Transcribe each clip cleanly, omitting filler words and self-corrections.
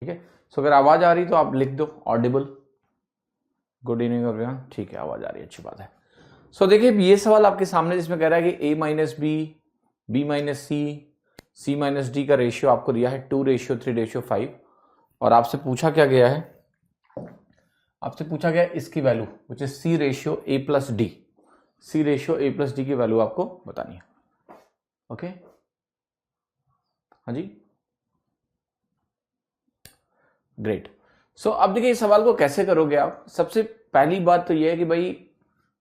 ठीक है। सो अगर आवाज आ रही तो आप लिख दो ऑडिबल। Good evening everyone. ठीक है, आवाज आ रही है, अच्छी बात है। सो देखिए ये सवाल आपके सामने जिसमें कह रहा है कि a minus B, B minus C, C minus D का रेशियो आपको दिया है 2:3:5 और आपसे पूछा क्या गया है, आपसे पूछा गया इसकी value which is C ratio A plus D, C ratio A plus D की वैल्यू आपको बतानी है। ओके हाँ जी, ग्रेट। सो अब देखिए इस सवाल को कैसे करोगे आप। सबसे पहली बात तो यह है कि भाई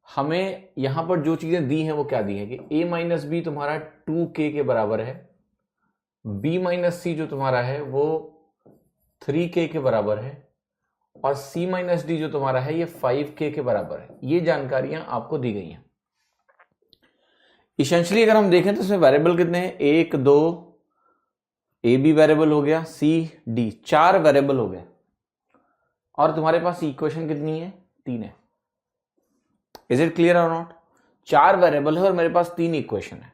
हमें यहां पर जो चीजें दी हैं वो क्या दी है कि a माइनस बी तुम्हारा 2k के बराबर है, b माइनस सी जो तुम्हारा है वो 3k के बराबर है और c माइनस डी जो तुम्हारा है ये 5k के बराबर है। ये जानकारियां आपको दी गई हैं। इसेंशियली अगर हम देखें तो इसमें वेरिएबल कितने हैं, 1 2 ए बी वेरिएबल हो गया, सी डी 4 वेरिएबल हो गए और तुम्हारे पास इक्वेशन कितनी है, 3 है। इज इट क्लियर और नॉट? 4 वेरिएबल है और मेरे पास 3 इक्वेशन है।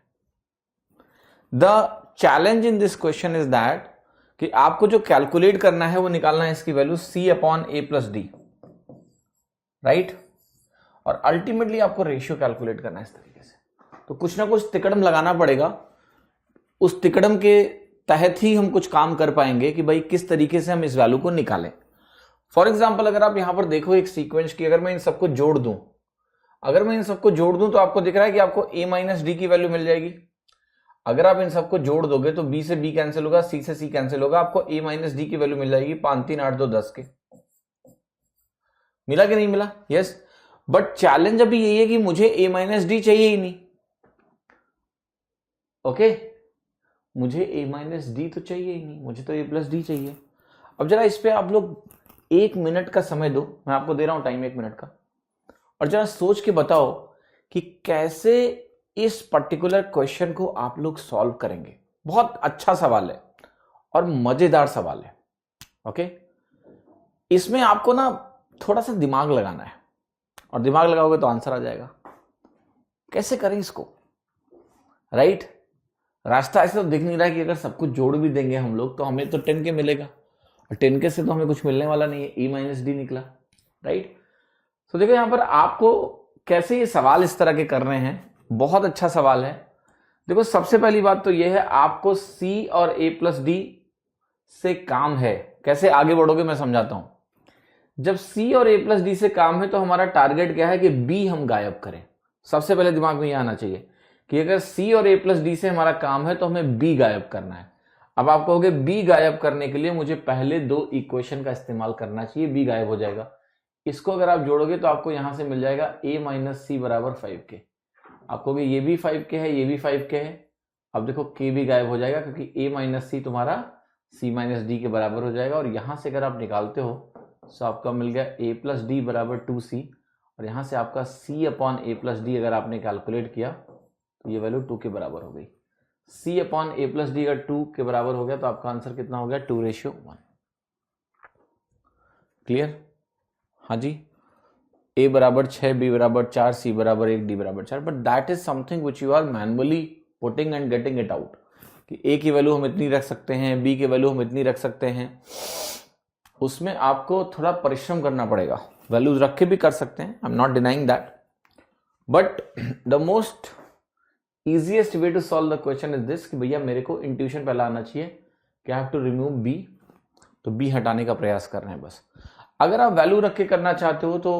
The challenge in this question is that कि आपको जो कैलकुलेट करना है वो निकालना है इसकी वैल्यू c अपॉन ए प्लस डी, राइट। और अल्टीमेटली आपको रेशियो कैलकुलेट करना है इस तरीके से। तो कुछ ना कुछ तिकड़म लगाना पड़ेगा, उस तिकड़म के तहत ही हम कुछ काम कर पाएंगे कि भाई किस तरीके से हम इस वैल्यू को निकालें। फॉर एग्जाम्पल अगर आप यहां पर देखो एक सीक्वेंस की, अगर मैं इन सबको जोड़ दूं, अगर मैं इन सबको जोड़ दूं तो आपको दिख रहा है कि आपको a माइनस डी की वैल्यू मिल जाएगी। अगर आप इन सबको जोड़ दोगे तो b से b कैंसिल होगा, c से c कैंसिल होगा, आपको a माइनस डी की वैल्यू मिल जाएगी 5 3 8 2 10 के। मिला कि नहीं मिला? यस। बट चैलेंज अभी यही है कि मुझे a माइनस डी चाहिए ही नहीं। ओके मुझे a माइनस डी तो चाहिए ही नहीं, मुझे तो a प्लस डी चाहिए। अब जरा इस पे आप लोग 1 मिनट का समय दो, मैं आपको दे रहा हूं टाइम 1 मिनट का, और जरा सोच के बताओ कि कैसे इस पर्टिकुलर क्वेश्चन को आप लोग सॉल्व करेंगे। बहुत अच्छा सवाल है और मजेदार सवाल है। ओके इसमें आपको ना थोड़ा सा दिमाग लगाना है और दिमाग लगाओगे तो आंसर आ जाएगा। कैसे करें इसको, राइट। रास्ता ऐसे तो दिख नहीं रहा है कि अगर सब कुछ जोड़ भी देंगे हम लोग तो हमें तो 10 के मिलेगा और 10 के से तो हमें कुछ मिलने वाला नहीं है, e माइनस डी निकला, राइट। तो देखो यहां पर आपको कैसे ये सवाल इस तरह के कर रहे हैं, बहुत अच्छा सवाल है। देखो सबसे पहली बात तो ये है आपको c और a प्लस डी से काम है। कैसे आगे बढ़ोगे मैं समझाता हूं। जब c और a प्लस डी से काम है तो हमारा टारगेट क्या है कि b हम गायब करें। सबसे पहले दिमाग में यह आना चाहिए कि अगर c और a प्लस डी से हमारा काम है तो हमें b गायब करना है। अब आप कहोगे b गायब करने के लिए मुझे पहले 2 इक्वेशन का इस्तेमाल करना चाहिए, b गायब हो जाएगा। इसको अगर आप जोड़ोगे तो आपको यहां से मिल जाएगा a माइनस सी बराबर 5k। आप कहोगे ये भी 5k है, ये भी 5k है। अब देखो k भी गायब हो जाएगा क्योंकि a माइनस सी तुम्हारा c माइनस डी के बराबर हो जाएगा और यहां से अगर आप निकालते हो तो आपका मिल गया a प्लस डी बराबर 2c और यहां से आपका c अपॉन ए प्लस डी अगर आपने कैलकुलेट किया तो ये वैल्यू 2 के बराबर हो गई। c अपॉन ए प्लस डी अगर 2 के बराबर हो गया तो आपका आंसर कितना हो गया, 2:1। क्लियर? हाँ जी। a बराबर 6, b बराबर 4, c बराबर 1, d बराबर 4। But that is something which you are manually putting and getting it out कि a की वैल्यू हम इतनी रख सकते हैं, b की वैल्यू हम इतनी रख सकते हैं। उसमें आपको थोड़ा परिश्रम करना पड़ेगा, वैल्यूज रख के भी कर सकते हैं, I am not denying that, but the most easiest way to solve the question is this कि भैया मेरे को इंट्यूशन पहला आना चाहिए कि I have to remove b, तो b हटाने का प्रयास कर रहे हैं बस। अगर आप वैल्यू रख के करना चाहते हो तो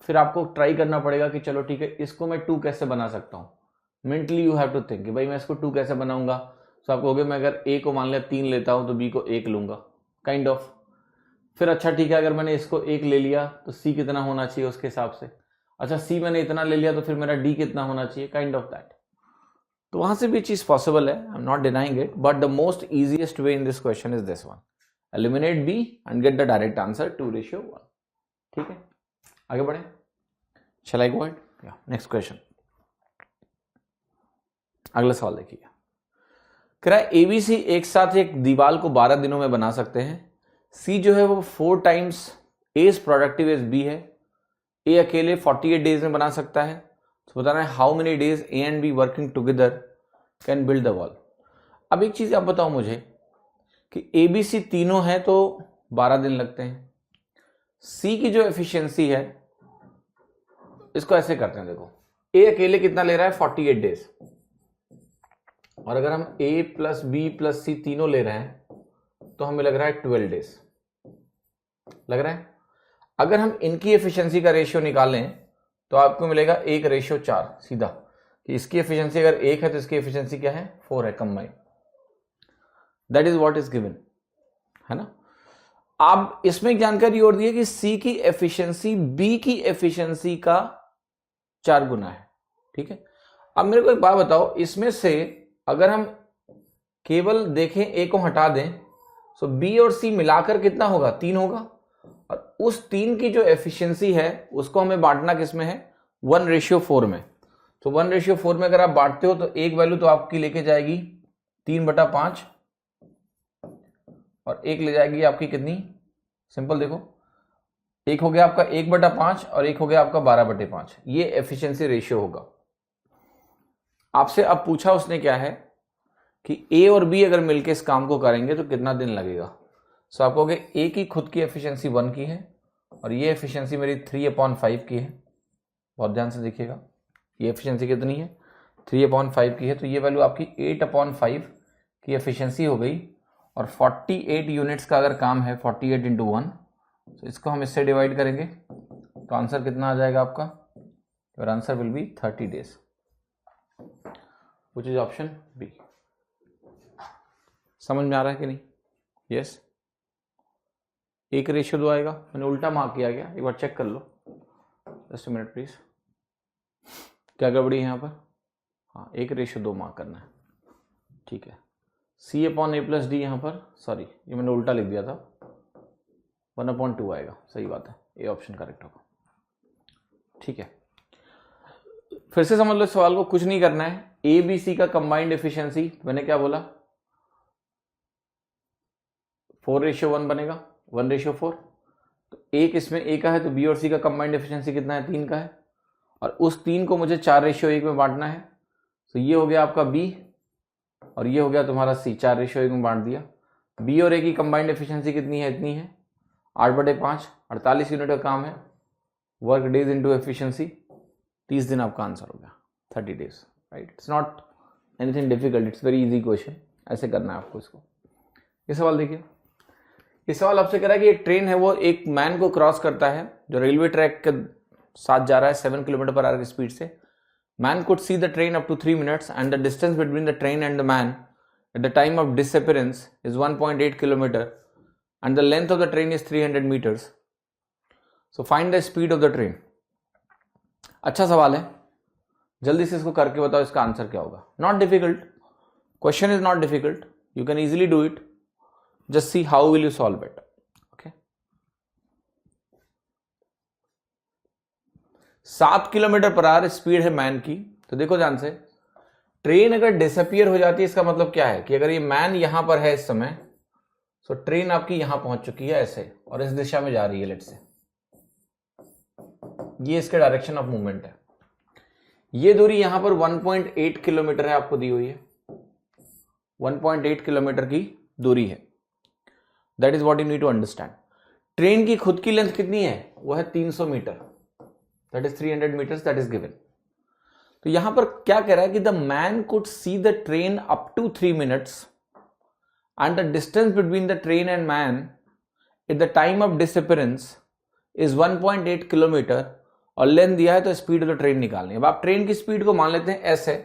फिर आपको ट्राई करना पड़ेगा कि चलो ठीक है इसको मैं 2 कैसे बना सकता हूं। Mentally you have to think कि भाई मैं इसको 2 कैसे बनाऊंगा। तो आप कहोगे मैं अगर a को मान लिया 3 लेता हूं तो b को 1 लूंगा, काइंड ऑफ। फिर अच्छा ठीक है अगर मैंने इसको 1 ले लिया तो c कितना होना चाहिए उसके हिसाब से। अच्छा c मैंने इतना ले लिया तो फिर मेरा d कितना होना चाहिए, काइंड ऑफ दैट। तो वहां से भी चीज पॉसिबल है, आई am not denying it, but the most easiest way in this question is this one, eliminate b and get the direct answer 2:1। ठीक है आगे बढ़े। Shall I go ahead? Yeah, next question. अगला सवाल देखिए, कह रहा है एबीसी एक साथ एक दीवार को 12 दिनों में बना सकते हैं। सी जो है वो 4 times A is productive as B है। ए अकेले 48 डेज में बना सकता है। तो बताना है how many days A and be working together can build the wall. अब एक चीज आप बताओ मुझे कि एबीसी तीनों है तो 12 दिन लगते हैं। सी की जो एफिशिएंसी है, इसको ऐसे करते हैं, देखो ए अकेले कितना ले रहा है 48 डेज, और अगर हम ए प्लस बी प्लस सी तीनों ले रहे हैं तो हमें लग रहा है 12 डेज लग रहा है। अगर हम इनकी एफिशिएंसी का रेशियो निकालें तो आपको मिलेगा 1:4 सीधा, कि इसकी एफिशिएंसी अगर 1 है तो इसकी एफिशिएंसी क्या है 4 है combine. That is what is given, है ना। आप इसमें जानकारी और दी है कि सी की एफिशिएंसी बी की एफिशिएंसी का 4 गुना है, ठीक है। अब मेरे को एक बात बताओ, इसमें से अगर हम केवल देखें ए को हटा दें तो बी और सी मिलाकर कितना होगा 3 होगा, और उस 3 की जो एफिशिएंसी है उसको हमें बांटना किसमें है 1:4 में। तो 1:4 में अगर आप बांटते हो तो एक वैल्यू तो आपकी लेके जाएगी 3/5 और एक ले जाएगी आपकी कितनी, सिंपल देखो, एक हो गया आपका 1/5 और एक हो गया आपका 12/5। ये एफिशिएंसी रेशियो होगा। आपसे अब पूछा उसने क्या है कि ए और बी अगर मिलकर इस काम को करेंगे तो कितना दिन लगेगा। सो आप कहोगे ए की खुद की एफिशिएंसी 1 की है और ये एफिशिएंसी मेरी 3/5 की है। बहुत ध्यान से देखिएगा, ये एफिशिएंसी कितनी है 3/5 की है, तो ये वैल्यू आपकी 8/5 की एफिशिएंसी हो गई। और 48 यूनिट्स का अगर काम है 48 × 1, तो इसको हम इससे डिवाइड करेंगे तो आंसर कितना आ जाएगा आपका, your answer will be 30 days, which is option B. समझ में आ रहा है कि नहीं? यस। 1:2 आएगा, मैंने उल्टा मार्क किया गया, एक बार चेक कर लो, जस्ट अ मिनट प्लीज। क्या गड़बड़ी है यहाँ पर? हाँ 1:2 मार्क करना है, ठीक है। C/A+D यहाँ पर, सॉरी ये मैंने उल्टा लिख दिया था, 1/2 आएगा, सही बात है, ए ऑप्शन करेक्ट होगा, ठीक है। फिर से समझ लो सवाल को, कुछ नहीं करना है। ए बी सी का कंबाइंड एफिशिएंसी मैंने क्या बोला 4:1 बनेगा, 1:4। तो ए किसमें ए का है, तो बी और सी का कंबाइंड एफिशिएंसी कितना है 3 का है, और उस 3 को मुझे 4:1 में बांटना है। तो ये हो गया आपका बी और ये हो गया तुम्हारा सी, 4:1 में बांट दिया। बी और ए की कंबाइंड एफिशिएंसी कितनी है, इतनी है 8/5, 48 यूनिट का काम है। वर्क डेज इनटू एफिशिएंसी, 30 दिन आपका आंसर हो गया, 30 days, right. It's not anything difficult, it's very easy question. ऐसे करना है आपको इसको। ये सवाल देखिए, ये सवाल आपसे कह रहा है कि एक ट्रेन है वो एक मैन को क्रॉस करता है जो रेलवे ट्रैक के साथ जा रहा है 7 km/h की स्पीड से। Man could see the train up to 3 minutes and the distance between the train and the man at the time of disappearance is 1.8 km and the length of the train is 300 meters. So find the speed of the train. अच्छा सवाल है, जल्दी से इसको करके बताओ इसका answer क्या होगा। Not difficult, question is not difficult, you can easily do it, just see how will you solve it. Okay, 7 km/h speed है मैन की। तो देखो ध्यान से, ट्रेन अगर डिसअपियर हो जाती है इसका मतलब क्या है कि अगर ये मैन यहां पर है इस समय, तो ट्रेन आपकी यहां पहुंच चुकी है ऐसे और इस दिशा में जा रही है, लेट्स से ये इसके डायरेक्शन ऑफ मूवमेंट है। ये दूरी यहां पर 1.8 किलोमीटर है, आपको दी हुई है 1.8 किलोमीटर की दूरी है। That is what you need to understand. Train की खुद की लेंथ कितनी है, वो है 300 metre, that is 300 metres, that is given. तो यहां पर क्या कह रहा है कि the man could see the train up to 3 minutes and the distance between the train and man at the time of disappearance is 1.8 kilometre, और length दिया है तो स्पीड ऑफ द ट्रेन निकालनी है। अब आप ट्रेन की स्पीड को मान लेते हैं एस है,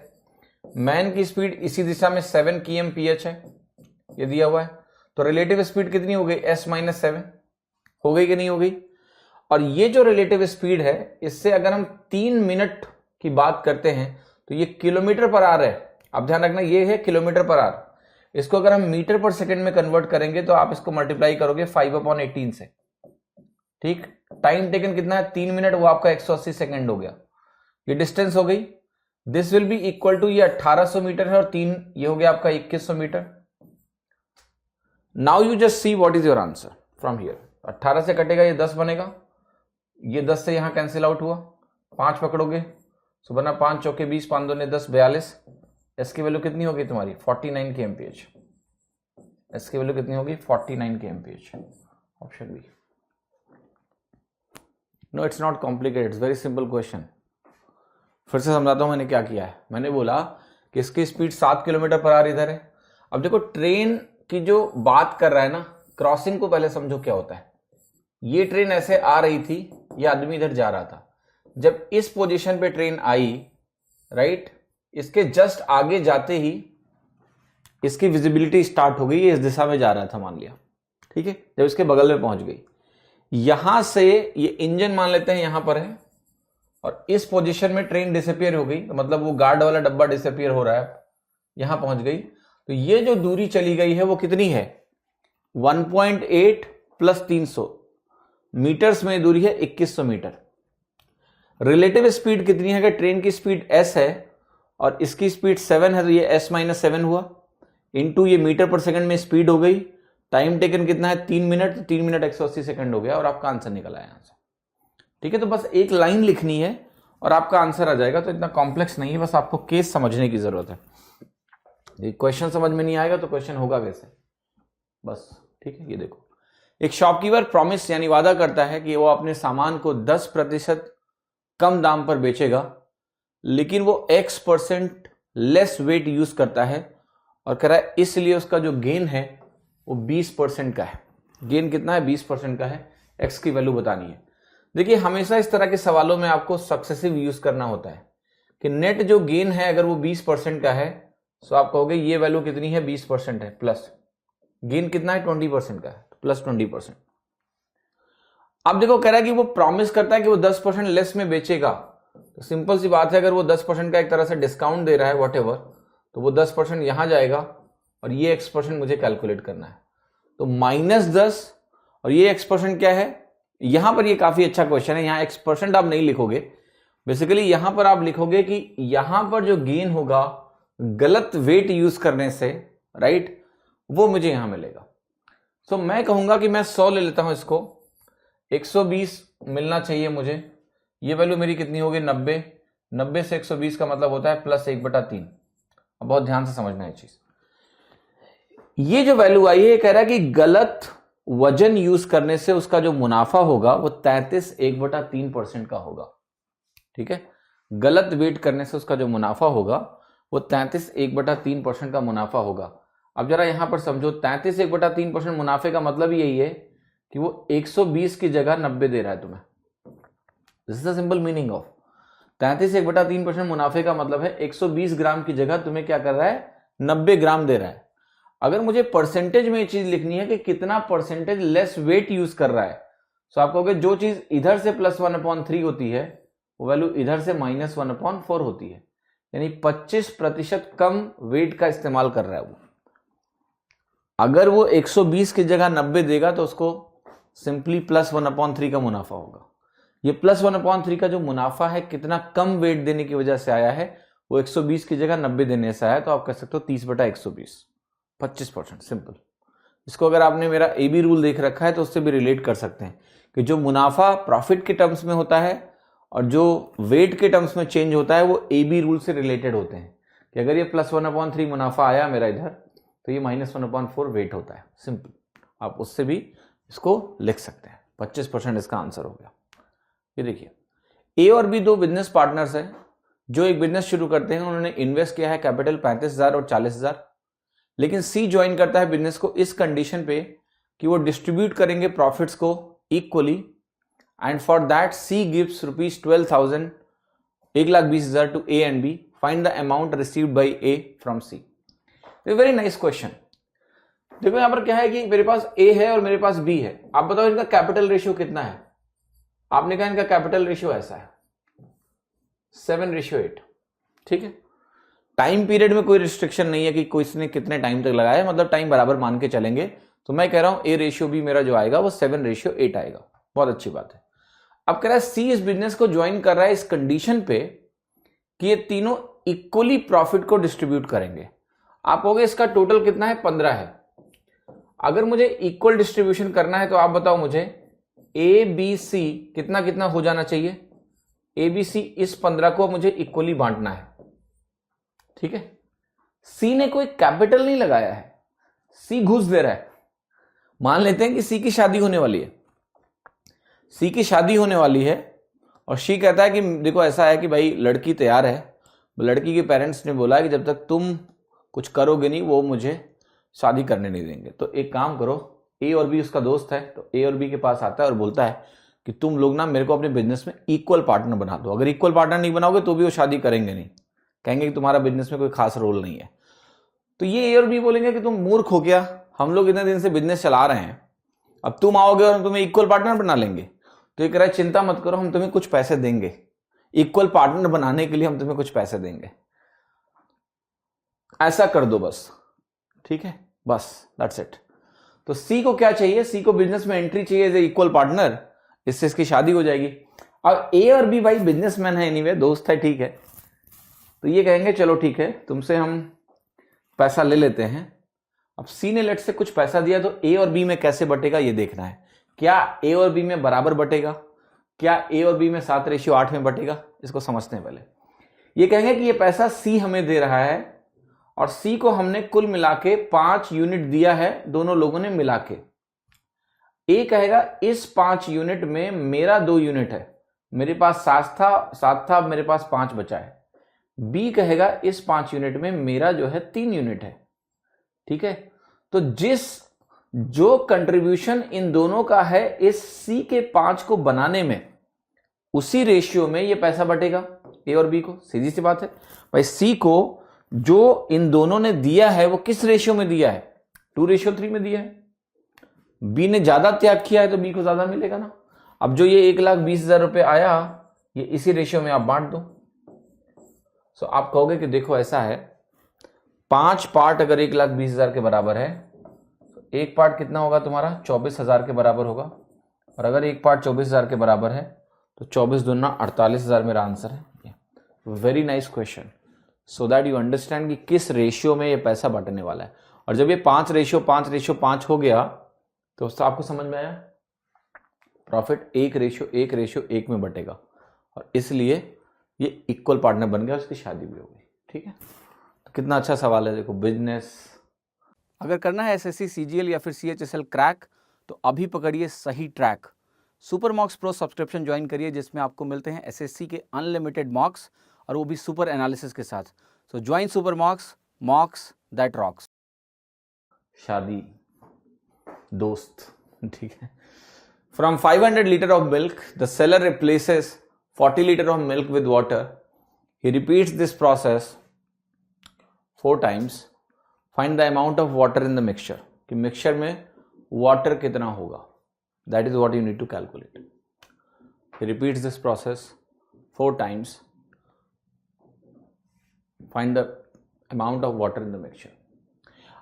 मैन की स्पीड इसी दिशा में 7 km/h है, ये दिया हुआ है, तो रिलेटिव स्पीड कितनी हो गई S-7 हो गई कि नहीं हो गई। और ये जो रिलेटिव स्पीड है, इससे अगर हम 3 मिनट की बात करते हैं तो ये km/h है। अब ध्यान रखना ये है km/h, इसको अगर हम मीटर पर सेकंड में कन्वर्ट करेंगे तो आप इसको मल्टीप्लाई करोगे 5/18 से, ठीक। टाइम टेकन कितना है 3 मिनट, वो आपका 180 सेकंड हो गया। ये डिस्टेंस हो गई, this will be equal to, ये 1800 मीटर है और 3 ये हो गया आपका 2100 metre. Now you just see what is your answer from here. 18 से कटेगा ये 10 बनेगा, ये 10 से यहां कैंसिल आउट हुआ, 5 पकड़ोगे तो बना 5 चौके 20, 5 दूने 10, 42। एस की वैल्यू कितनी होगी तुम्हारी 49 kmph। एस की वैल्यू कितनी होगी 49 kmph। Option B. No it's not complicated, it's very simple question. फिर से समझाता हूं मैंने क्या किया है। मैंने बोला कि इसकी स्पीड 7 किलोमीटर पर आवर इधर है। अब देखो ट्रेन की जो बात कर रहा है ना, क्रॉसिंग को पहले समझो क्या होता है। ये ट्रेन ऐसे आ रही थी, ये आदमी इधर जा रहा था। जब इस पोजीशन पे ट्रेन आई, राइट, इसके जस्ट आगे जाते ही इसकी विजिबिलिटी स्टार्ट हो गई, ये इस दिशा में जा रहा था मान लिया, ठीक है। जब इसके बगल में पहुंच गई, यहां से ये इंजन मान लेते हैं यहां पर है, और इस पोजीशन में ट्रेन डिसअपियर हो गई, तो मतलब वो गार्ड वाला डब्बा डिसअपियर हो रहा है, यहां पहुंच गई। तो ये जो दूरी चली गई है वो कितनी है, 1.8 प्लस 300 मीटर्स में दूरी है 2100 मीटर। रिलेटिव स्पीड कितनी है, कि ट्रेन की स्पीड s है और इसकी स्पीड 7 है, तो ये s माइनस 7 हुआ, इनटू ये मीटर पर सेकंड में स्पीड हो गई। टाइम टेकन कितना है, 3 मिनट, तो 3 मिनट 180 सेकंड हो गया और आपका आंसर निकल आया यहां से, ठीक है। तो बस एक लाइन लिखनी है और आपका आंसर आ जाएगा। तो इतना कॉम्प्लेक्स नहीं है, बस आपको केस समझने की जरूरत है। ये क्वेश्चन समझ में नहीं आएगा तो क्वेश्चन होगा कैसे, बस, ठीक है। ये देखो, एक शॉपकीपर प्रॉमिस यानी वादा करता है कि वो अपने सामान को 10% कम दाम पर बेचेगा, लेकिन वो X% लेस वेट यूज करता है और कह रहा है इसलिए उसका जो गेन है वो 20% का है। गेन कितना है, 20% का है। X की वैल्यू बतानी है। देखिए हमेशा इस तरह के सवालों में आपको सक्सेसिव यूज करना होता है कि नेट जो गेन है अगर वो 20% का है, तो आप कहोगे ये वैल्यू कितनी है, 20% है, प्लस गेन कितना है, 20% का है, प्लस 20%। अब देखो कह रहा है कि वो प्रॉमिस करता है कि वो 10% लेस में बेचेगा, तो सिंपल सी बात है, अगर वो 10% का एक तरह से डिस्काउंट दे रहा है व्हाटएवर, तो वो 10% यहां जाएगा और ये X% मुझे कैलकुलेट करना है। तो -10 और ये X% क्या है, यहां पर ये काफी अच्छा क्वेश्चन है। यहां X% आप नहीं लिखोगे, बेसिकली यहां पर आप लिखोगे कि यहां पर जो गेन होगा गलत वेट यूज करने से, राइट, वो मुझे यहां मिलेगा। तो मैं कहूंगा कि मैं 100 ले लेता हूं, इसको 120 मिलना चाहिए मुझे। ये वैल्यू मेरी कितनी होगी, 90। 90 से 120 का मतलब होता है +1/3। अब बहुत ध्यान से समझना है चीज। ये जो वैल्यू आई है, कह रहा है कि गलत वजन यूज करने से उसका जो मुनाफा होगा वो 33 का होगा, ठीक है। गलत वेट करने से उसका जो मुनाफा होगा वो 33 का मुनाफा होगा। अब जरा यहां पर समझो, 33 मुनाफे का मतलब यही है कि वो 120 की जगह 90 दे रहा है तुम्हें। This is the simple meaning of 33 मुनाफे का मतलब है 120 ग्राम की जगह तुम्हें क्या कर रहा है, 90 ग्राम दे रहा है। अगर मुझे परसेंटेज में ये चीज लिखनी है कि कितना परसेंटेज लेस वेट यूज कर रहा है, तो आप कहोगे जो चीज इधर से +1/3 होती है वो वैल्यू इधर से -1/4 होती है, यानी 25% कम वेट का इस्तेमाल कर रहा है वो। अगर वो 120 की जगह 90 देगा तो उसको सिंपली +1/3 का मुनाफा होगा। ये +1/3 का जो मुनाफा है कितना कम वेट देने की वजह से आया है, वो 120 की जगह 90 देने से आया। तो आप कह सकते हो 30/120, 25%, सिंपल। इसको अगर आपने मेरा AB रूल देख रखा है तो उससे भी रिलेट कर सकते हैं कि जो मुनाफा प्रॉफिट के टर्म्स में होता है और जो वेट के टर्म्स में चेंज होता है वो AB रूल से रिलेटेड होते हैं। कि अगर ये +1/3 मुनाफा आया मेरा इधर, तो ये -1/4 वेट होता है, सिंपल। आप उससे भी इसको लिख सकते हैं। 25% इसका आंसर हो गया। ये देखिए, A और B दो बिजनेस पार्टनर्स हैं जो एक बिजनेस शुरू करते हैं। उन्होंने इन्वेस्ट किया है कैपिटल 35,000 और 40,000, लेकिन C ज्वाइन करता है बिजनेस को इस कंडीशन पे कि वो डिस्ट्रीब्यूट करेंगे प्रॉफिट्स को equally, and for that C gives ₹12,000, 1,20,000 to A and B। Find the amount received by A from C। Very nice question. देखो यहां पर क्या है कि मेरे पास A है और मेरे पास B है। आप बताओ इनका कैपिटल रेशियो कितना है। आपने कहा इनका कैपिटल रेशियो ऐसा है 7:8, ठीक है। टाइम पीरियड में कोई रिस्ट्रिक्शन नहीं है कि कोई इसने कितने टाइम तक लगाया है, मतलब टाइम बराबर मान के चलेंगे। तो मैं कह रहा हूं A/B मेरा जो आएगा वो 7:8 आएगा। बहुत अच्छी बात है। अब कह रहा है C इस बिजनेस को ज्वाइन कर रहा है इस कंडीशन पे कि ये तीनों इक्वली प्रॉफिट को डिस्ट्रीब्यूट करेंगे। आप कहोगे इसका टोटल कितना है, 15 है। अगर मुझे इक्वल डिस्ट्रीब्यूशन करना है तो आप बताओ मुझे ABC कितना कितना हो जाना चाहिए। ABC इस 15 को मुझे इक्वली बांटना है, ठीक है। C ने कोई कैपिटल नहीं लगाया है, C घुस दे रहा है, मान लेते हैं कि सी की शादी होने वाली है, सी की शादी होने वाली है और शी कहता है कि देखो ऐसा है कि भाई लड़की तैयार है, लड़की के पेरेंट्स ने बोला है कि जब तक तुम कुछ करोगे नहीं वो मुझे शादी करने नहीं देंगे। तो एक काम करो, ए और बी उसका दोस्त है, तो ए और बी के पास आता है और बोलता है कि तुम लोग ना मेरे को अपने बिजनेस में इक्वल पार्टनर बना दो। अगर इक्वल पार्टनर नहीं बनाओगे तो भी वो शादी करेंगे नहीं, कहेंगे कि तुम्हारा बिजनेस में कोई खास रोल नहीं है। तो ये ए और बी बोलेंगे कि तुम मूर्ख हो गया, हम लोग इतने दिन से बिजनेस चला रहे हैं, अब तुम आओगे और हम तुम्हें इक्वल पार्टनर बना लेंगे। तो ये कह रहा है चिंता मत करो, हम तुम्हें कुछ पैसे देंगे, इक्वल पार्टनर बनाने के लिए हम तुम्हें कुछ पैसे देंगे, ऐसा कर दो बस, ठीक है, बस दैट्स इट। तो सी को क्या चाहिए, सी को बिजनेस में एंट्री चाहिए एज ए इक्वल पार्टनर, इससे इसकी शादी हो जाएगी। अब ए और बी भाई बिजनेसमैन है, एनीवे दोस्त है, ठीक है, तो ये कहेंगे चलो ठीक है तुमसे हम पैसा ले लेते हैं। अब सी ने लेट से कुछ पैसा दिया, तो ए और बी में कैसे बटेगा ये देखना है। क्या ए और बी में बराबर बटेगा, क्या ए और बी में 7:8 में बटेगा, इसको समझते हैं पहले। ये कहेंगे कि ये पैसा सी हमें दे रहा है और सी को हमने कुल मिला के 5 यूनिट दिया है, दोनों लोगों ने मिला के। ए कहेगा इस 5 यूनिट में मेरा 2 यूनिट है, मेरे पास 7 था, मेरे पास 5 बचा है। बी कहेगा इस 5 यूनिट में मेरा जो है 3 यूनिट है, ठीक है। तो जो कंट्रीब्यूशन इन दोनों का है इस सी के 5 को बनाने में, उसी रेशियो में ये पैसा बटेगा ए और बी को। सीधी सी बात है भाई, सी को जो इन दोनों ने दिया है वो किस रेशियो में दिया है, 2:3 में दिया है। बी ने ज्यादा त्याग किया है तो बी को ज्यादा मिलेगा ना। अब जो ये 1,20,000 रुपए आया, ये इसी रेशियो में आप बांट दो। सो आप कहोगे कि देखो ऐसा है, 5 पार्ट अगर 1,20,000 के बराबर है, तो एक पार्ट कितना होगा तुम्हारा, 24,000 के बराबर होगा। और अगर एक पार्ट 24,000 के बराबर है तो 24 दूना 48,000 मेरा आंसर है। Very nice question, so that you understand कि किस रेशियो में ये पैसा बंटने वाला है। और जब ये 5:5:5 हो गया तो उससे आपको समझ में आया प्रॉफिट 1:1 में बटेगा, और इसलिए ये इक्वल पार्टनर बन गया, उसकी शादी भी हो गई, ठीक है। तो कितना अच्छा सवाल है, देखो बिजनेस। अगर करना है एसएससी सीजीएल या फिर सीएचएसएल क्रैक, तो अभी पकड़िए सही track. Super mocks pro subscription join करिए, जिसमें आपको मिलते हैं एसएससी के अनलिमिटेड मॉक्स, और वो भी सुपर एनालिसिस के साथ। So join super mocks, mocks that rocks. शादी, दोस्त, ठीक है। From 500 litre of milk the seller replaces 40 litre of milk with water. He repeats this process 4 times। Find the amount of water in the mixture, कि mixture में water कितना होगा, that is what you need to calculate. He repeats this process 4 times। Find the amount of water in the mixture.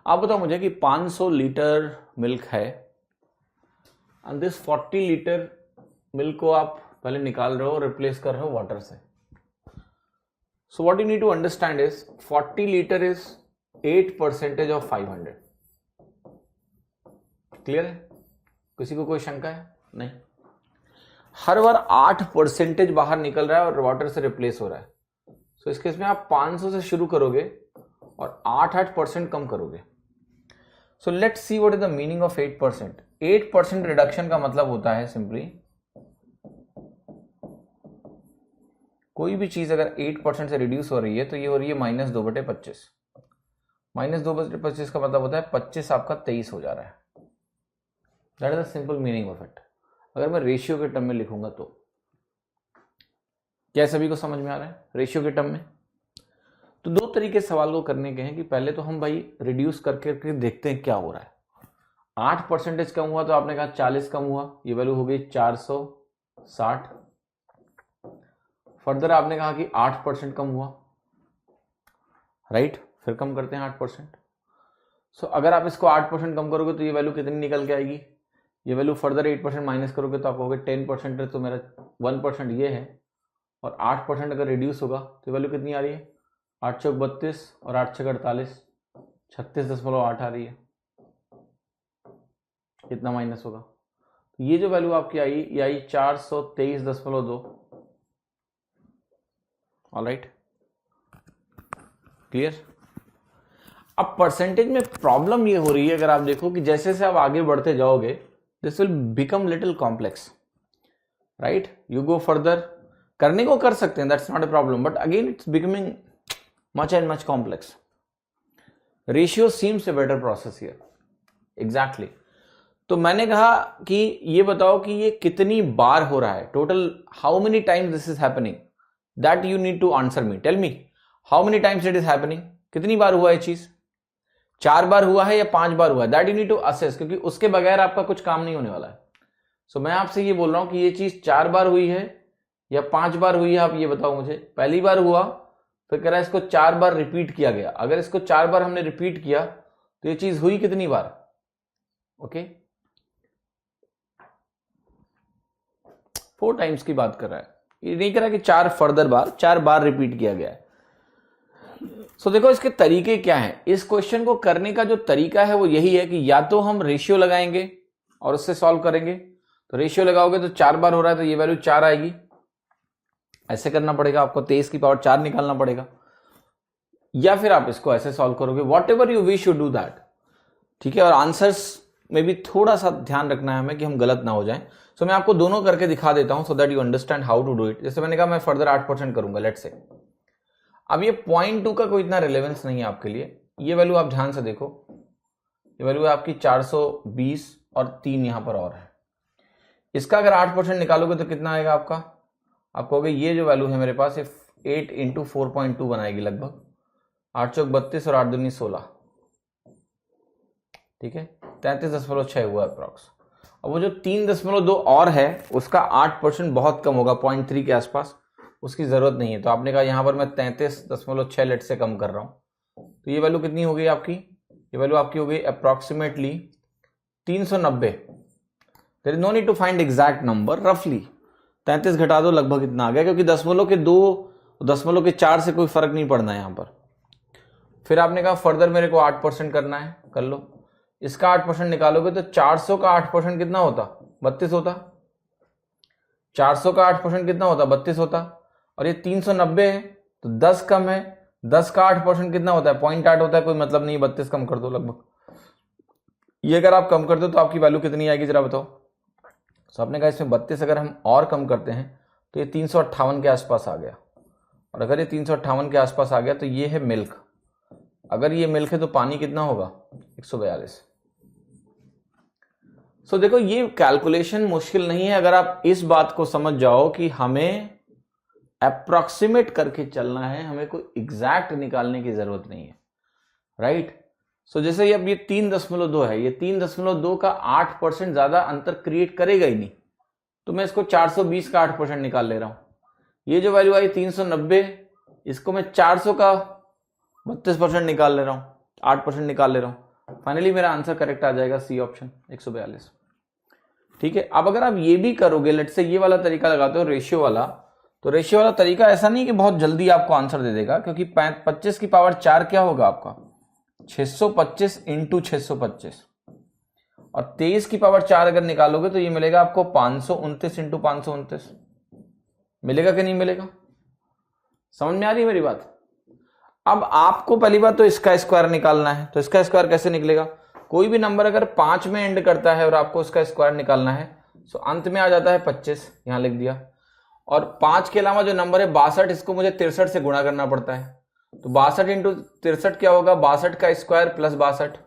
आप बताओ मुझे कि 500 litre milk है, and this 40 litre milk को आप पहले निकाल रहे हो और रिप्लेस कर रहे हो वाटर से। So what you need to understand is 40 litre is 8% of 500। Clear है, किसी को कोई शंका है? नहीं। हर बार 8% बाहर निकल रहा है और वाटर से रिप्लेस हो रहा है। सो इस केस में आप 500 से शुरू करोगे और 8% कम करोगे। So let's see what is the meaning of 8%। 8% reduction का मतलब होता है सिंपली, कोई भी चीज अगर 8% से रिड्यूस हो रही है तो ये हो रही है -2/25। -2/25 का मतलब होता है 25 आपका 23 हो जा रहा है। That is the simple meaning of it. अगर मैं रेशियो के टर्म में लिखूंगा तो क्या सभी को समझ में आ रहा है रेशियो के टर्म में? तो 2 तरीके सवाल को करने के हैं कि पहले तो हम भाई रिड्यूस करके देखते हैं क्या हो रहा है। 8% कम हुआ तो आपने कहा 40 कम हुआ, ये वैल्यू हो गई 460। फर्दर आपने कहा कि 8% कम हुआ, राइट, फिर कम करते हैं 8%। सो अगर आप इसको 8% कम करोगे तो ये वैल्यू कितनी निकल के आएगी, ये वैल्यू फर्दर 8% माइनस करोगे तो आप कहोगे 10% है, तो मेरा 1% ये है, और 8% अगर रिड्यूस होगा तो वैल्यू कितनी आ रही है, 8 चौक 32 और 8 छक 48, 36.8 आ रही है। कितना माइनस होगा, तो ये जो वैल्यू आपकी आई ये आई 423.2। Alright, clear. अब परसेंटेज में प्रॉब्लम ये हो रही है, अगर आप देखो कि जैसे जैसे आप आगे बढ़ते जाओगे this will become little complex, right? You go further, करने को कर सकते हैं, that's not a problem, but again it's becoming much and much complex. Ratio seems a better process here. Exactly. तो मैंने कहा कि ये बताओ कि ये कितनी बार हो रहा है, total how many times this is happening, that you need to answer me. Tell me how many times it is happening. कितनी बार हुआ ये चीज? 4 बार हुआ है या 5 बार हुआ है? That you need to assess, क्योंकि उसके बगैर आपका कुछ काम नहीं होने वाला है. सो मैं आपसे ये बोल रहा हूं कि ये चीज 4 बार हुई है या 5 बार हुई है, आप ये बताओ मुझे. पहली बार हुआ, फिर कह रहा है इसको 4 बार रिपीट किया गया. अगर इसको 4 बार हमने रिपीट किया तो ये चीज हुई कितनी बार? ओके, 4 टाइम्स की बात कर रहा है. ये नहीं कह रहा कि 4 फर्दर बार, 4 बार रिपीट किया गया है. सो देखो इसके तरीके क्या हैं. इस क्वेश्चन को करने का जो तरीका है वो यही है कि या तो हम रेशियो लगाएंगे और उससे सॉल्व करेंगे. तो रेशियो लगाओगे तो 4 बार हो रहा है तो ये वैल्यू 4 आएगी. ऐसे करना पड़ेगा आपको, 23 की पावर 4 निकालना पड़ेगा. या फिर आप इसको ऐसे सॉल्व करोगे. What ever you wish you do that. ठीक है. और आंसर्स में भी थोड़ा सा ध्यान रखना है हमें कि हम गलत ना हो जाएं. सो मैं आपको दोनों करके दिखा देता हूं so that you understand how to do it. जैसे मैंने कहा मैं फर्दर 8% करूंगा, लेट्स से. अब ये 0.2 का कोई इतना रिलेवेंस नहीं है आपके लिए. ये वैल्यू आप ध्यान से देखो, ये वैल्यू है आपकी 420 और 3 यहां पर और है. इसका अगर 8% निकालोगे तो कितना आएगा आपका? आप कहोगे ये जो वैल्यू है मेरे पास ये 8 इंटू 4.2 बनाएगी लगभग 8 चौक 32 और 8 दूनी 16. ठीक है, 33.6 हुआ अप्रॉक्स. अब वो जो 3.2 और है उसका 8% बहुत कम होगा, 0.3 के आसपास, उसकी जरूरत नहीं है. तो आपने कहा यहां पर मैं 33.6 लेट से कम कर रहा हूं. तो ये वैल्यू कितनी हो गई आपकी? ये वैल्यू आपकी हो गई approximately 390. There is no need to find exact number, रफली 33 घटा दो लगभग इतना आ गया, क्योंकि 2 दशमलव के 4 से कोई फर्क नहीं पड़ना है यहां पर. फिर आपने कहा फर्दर मेरे को 8% करना है, कर लो. इसका 8% निकालोगे तो 400 का 8% कितना होता? 32 होता. 400 का 8% कितना होता? 32 होता. और ये 390 है तो 10 कम है, 10 का 8% कितना होता है? 0.8 होता है. कोई मतलब नहीं, 32 कम कर दो लगभग. ये अगर आप कम कर दो तो आपकी वैल्यू कितनी आएगी जरा बताओ. तो आपने कहा इसमें 32 अगर हम और कम करते हैं तो ये 358 के आसपास आ गया. और अगर ये 358 के आसपास आ गया तो ये है मिल्क. अगर ये मिल्क है तो पानी कितना होगा? 142. सो देखो ये कैलकुलेशन मुश्किल नहीं है अगर आप इस बात को समझ जाओ कि हमें अप्रोक्सीमेट करके चलना है, हमें कोई एग्जैक्ट निकालने की जरूरत नहीं है, राइट? सो जैसे अब ये 3.2 है, ये 3.2 का 8% ज्यादा अंतर क्रिएट करेगा ही नहीं. तो मैं इसको 420 का 8% निकाल ले रहा हूं. ये जो वैल्यू आई 390, इसको मैं 400 का 32% निकाल ले रहा हूं, 8% निकाल ले रहा हूं. फाइनली मेरा आंसर करेक्ट आ जाएगा, सी ऑप्शन 142. ठीक है. अब अगर आप ये भी करोगे, लेट से ये वाला तरीका लगाते हो रेशियो वाला, तो रेशियो वाला तरीका ऐसा नहीं कि बहुत जल्दी आपको आंसर दे देगा, क्योंकि 25 की पावर 4 क्या होगा आपका? 625 इंटू 625. और 23 की पावर 4 अगर निकालोगे तो ये मिलेगा आपको 529 इंटू 529. मिलेगा कि नहीं मिलेगा? समझ में आ रही है मेरी बात? अब आपको पहली बात तो इसका स्क्वायर निकालना है. तो इसका स्क्वायर कैसे निकलेगा? कोई भी नंबर अगर 5 में एंड करता है और आपको उसका स्क्वायर निकालना है तो अंत में आ जाता है 25, यहां लिख दिया. और 5 के अलावा जो नंबर है 62, इसको मुझे 63 से गुणा करना पड़ता है. तो 62 इंटू 63 क्या होगा? 62 का स्क्वायर प्लस 62.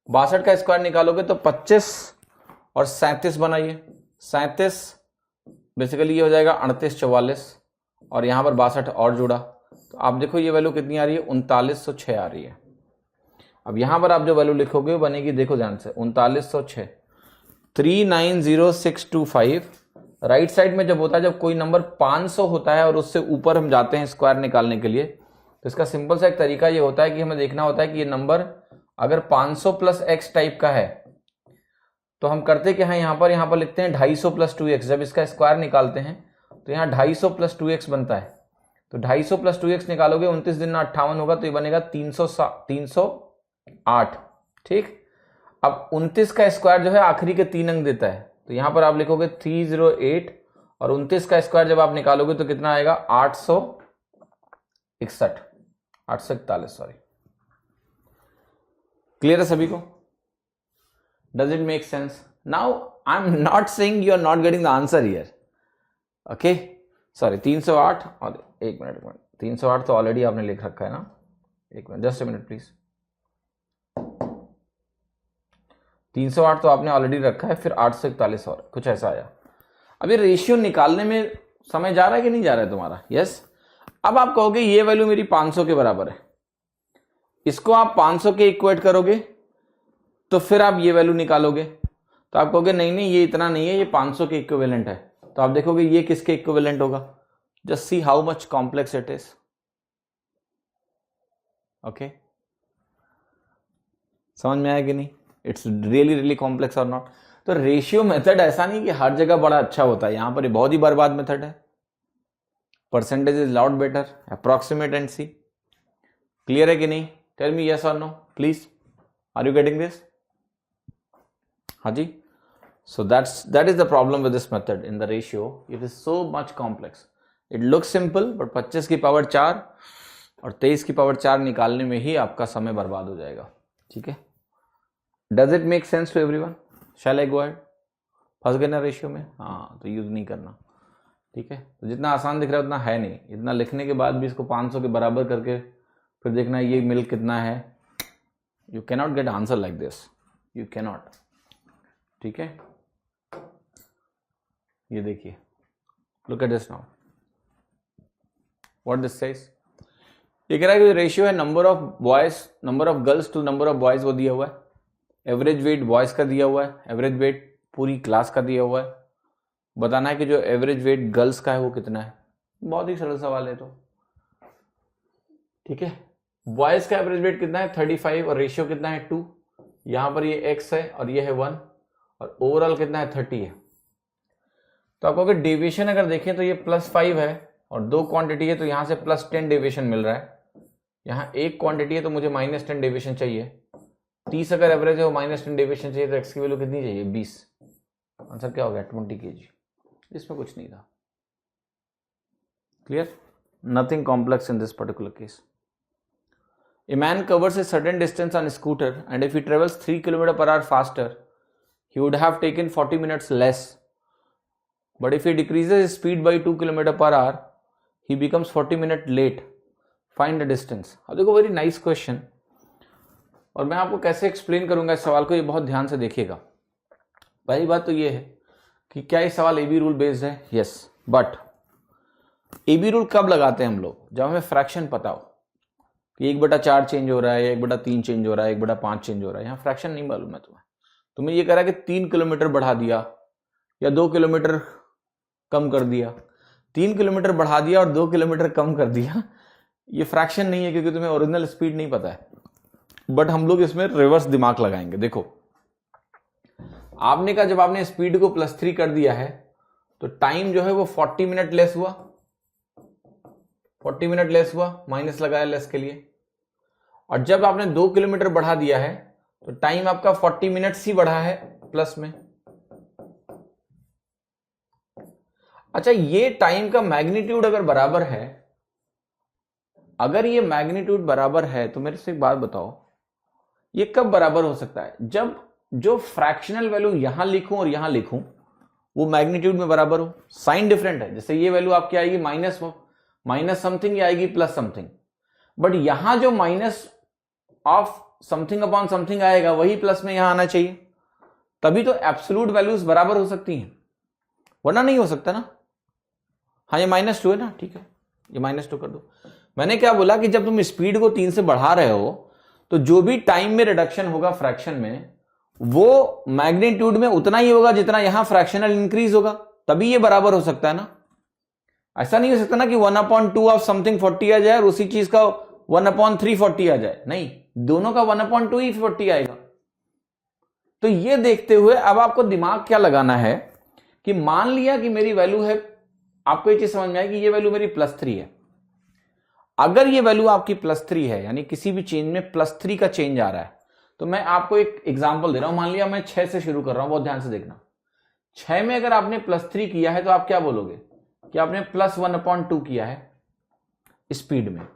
62 का स्क्वायर निकालोगे तो 25 और 37 बनाइए. 37 बेसिकली ये हो जाएगा 38 44, और यहां पर 62 और जुड़ा. तो आप देखो ये वैल्यू कितनी आ रही है? 3906 आ रही है. अब यहां पर आप जो वैल्यू लिखोगे वो बनेगी, देखो ध्यान से, 3906, 390625. राइट साइड में जब होता है, जब कोई नंबर 500 होता है और उससे ऊपर हम जाते हैं स्क्वायर निकालने के लिए, तो इसका सिंपल सा एक तरीका ये होता है कि हमें देखना होता है कि ये नंबर अगर 500 प्लस एक्स टाइप का है तो हम करते क्या है, यहां पर लिखते हैं 250 प्लस 2x. जब इसका स्क्वायर निकालते हैं तो यहाँ 250 प्लस 2x बनता है. तो 250 प्लस 2x निकालोगे, 29 दिन 58 होगा तो ये बनेगा 308. ठीक. अब 29 का स्क्वायर जो है आखिरी के 3 अंक देता है, तो यहां पर आप लिखोगे 308, और 29 का स्क्वायर जब आप निकालोगे तो कितना आएगा? 841, सॉरी. क्लियर है सभी को? Does it make sense? Now I am not saying you are not getting the answer here, okay? Sorry, 308 और 1 मिनट 308 तो ऑलरेडी आपने लिख रखा है ना, 1 मिनट, जस्ट 1 मिनट प्लीज। 308 तो आपने ऑलरेडी रखा है, फिर 841 और कुछ ऐसा आया। अब ये रेशियो निकालने में समय जा रहा है कि नहीं जा रहा है तुम्हारा? यस। अब आप कहोगे ये वैल्यू मेरी 500 के बराबर है, इसको आप 500 के इक्वेट करोगे तो फिर आप ये वैल्यू निकालोगे, तो आप कहोगे नहीं नहीं ये इतना नहीं है, ये 500 के इक्विवेलेंट है, तो आप देखोगे ये किसके इक्विवेलेंट होगा। Just see how much complex it is, okay? समझ में आया कि नहीं? इट्स रियली रियली कॉम्प्लेक्स और नॉट। तो रेशियो मेथड ऐसा नहीं कि हर जगह बड़ा अच्छा होता है, यहां पर ये बहुत ही बर्बाद मेथड है। Percentage is lot better, approximate and C. Clear है कि नहीं? टेल मी यस और no please, are you getting this? हाँ जी। So that is the problem with this method in the ratio. It is so much complex. It looks simple, but 25 की power 4 और 23 की power 4 निकालने में ही आपका समय बर्बाद हो जाएगा। ठीक है? Does it make sense to everyone? Shall I go ahead? फंस गए ना रेशियो में? हाँ, तो यूज नहीं करना। ठीक है? तो जितना आसान दिख रहा है उतना है नहीं। इतना लिखने के बाद भी इसको 500 के बराबर करके फिर देखना ये मिल कितना है। You cannot get answer like this. You cannot. ठीक है? ये देखिए, look at this now, what this says. ये कह रहा है कि रेशियो है number of boys, number of girls to number of boys, वो दिया हुआ है। एवरेज वेट बॉयज का दिया हुआ है, एवरेज वेट पूरी क्लास का दिया हुआ है। बताना है कि जो एवरेज वेट गर्ल्स का है वो कितना है। बहुत ही सरल सवाल है। तो ठीक है, बॉयज का एवरेज वेट कितना है 35 और रेशियो कितना है 2। यहां पर ये x है और ये है 1 और ओवरऑल कितना है 30 है। तो आपको अगर डेविएशन अगर देखें तो ये +5 है और 2 क्वांटिटी है तो यहां से +10 डेविएशन मिल रहा है। यहाँ 1 क्वांटिटी है तो मुझे -10 डेविएशन चाहिए। 30 अगर एवरेज है वो -10 डेविएशन चाहिए, तो x की वैल्यू कितनी चाहिए 20। आंसर क्या हो गया 20 kg। इसमें कुछ नहीं था। Clear? Nothing complex in this particular case. A man covers a certain distance on a scooter and if he travels 3 km/h faster, he would have taken 40 minutes less. But if he decreases his speed by 2 km/h, he becomes 40 minutes late. Find the distance. अब देखो very nice question, और मैं आपको कैसे explain करूंगा इस सवाल को, ये बहुत ध्यान से देखिएगा। पहली बात तो ये है कि क्या ये सवाल AB रूल बेस्ड है? यस। बट AB रूल कब लगाते हैं हम लोग? जब हमें फ्रैक्शन पता हो कि 1/4 चेंज हो रहा है, 1/3 चेंज हो रहा है, 1/5 चेंज हो रहा है। यहाँ फ्रैक्शन नहीं मालूम है तुम्हें ये कह रहा है कि 3 किलोमीटर बढ़ा दिया या 2 किलोमीटर कम कर दिया। 3 किलोमीटर बढ़ा दिया और 2 किलोमीटर कम कर दिया, ये फ्रैक्शन नहीं है क्योंकि तुम्हें ओरिजिनल स्पीड नहीं पता है। बट हम लोग इसमें रिवर्स दिमाग लगाएंगे। देखो, आपने कहा जब आपने स्पीड को +3 कर दिया है तो टाइम जो है वो 40 मिनट लेस हुआ, 40 मिनट लेस हुआ, माइनस लगाया लेस के लिए। और जब आपने 2 किलोमीटर बढ़ा दिया है तो टाइम आपका 40 मिनट्स ही बढ़ा है प्लस में। अच्छा, ये टाइम का मैग्नीट्यूड अगर बराबर है, अगर ये मैग्नीट्यूड बराबर है तो मेरे से एक बात बताओ, ये कब बराबर हो सकता है? जब जो फ्रैक्शनल वैल्यू यहां लिखूं और यहां लिखूं वो मैग्नीट्यूड में बराबर हो। साइन डिफरेंट है, जैसे ये वैल्यू आपकी आएगी माइनस समथिंग, या आएगी प्लस समथिंग। बट यहां जो minus of something upon something आएगा वही प्लस में यहां आना चाहिए, तभी तो एब्सोल्यूट वैल्यूज बराबर हो सकती हैं, वरना नहीं हो सकता ना। हाँ, ये -2 है ना, ठीक है, ये -2 कर दो। मैंने क्या बोला कि जब तुम स्पीड को 3 से बढ़ा रहे हो तो जो भी टाइम में रिडक्शन होगा फ्रैक्शन में, वो मैग्नीट्यूड में उतना ही होगा जितना यहां फ्रैक्शनल इंक्रीज होगा, तभी ये बराबर हो सकता है ना। ऐसा नहीं हो सकता ना कि 1/2 ऑफ समथिंग 40 आ जाए और उसी चीज का 1/3 40 आ जाए। नहीं, दोनों का 1/2 ही 40 आएगा। तो ये देखते हुए अब आपको दिमाग क्या लगाना है कि मान लिया कि मेरी वैल्यू है, आपको ये चीज समझ में आए कि ये वैल्यू मेरी +3 है। अगर ये वैल्यू आपकी +3 है, यानी किसी भी चेंज में +3 का चेंज आ रहा है, तो मैं आपको एक एग्जांपल दे रहा हूं। मान लिया मैं 6 से शुरू कर रहा हूं, बहुत ध्यान से देखना। 6 में अगर आपने +3 किया है तो आप क्या बोलोगे कि आपने +1/2 किया है स्पीड में।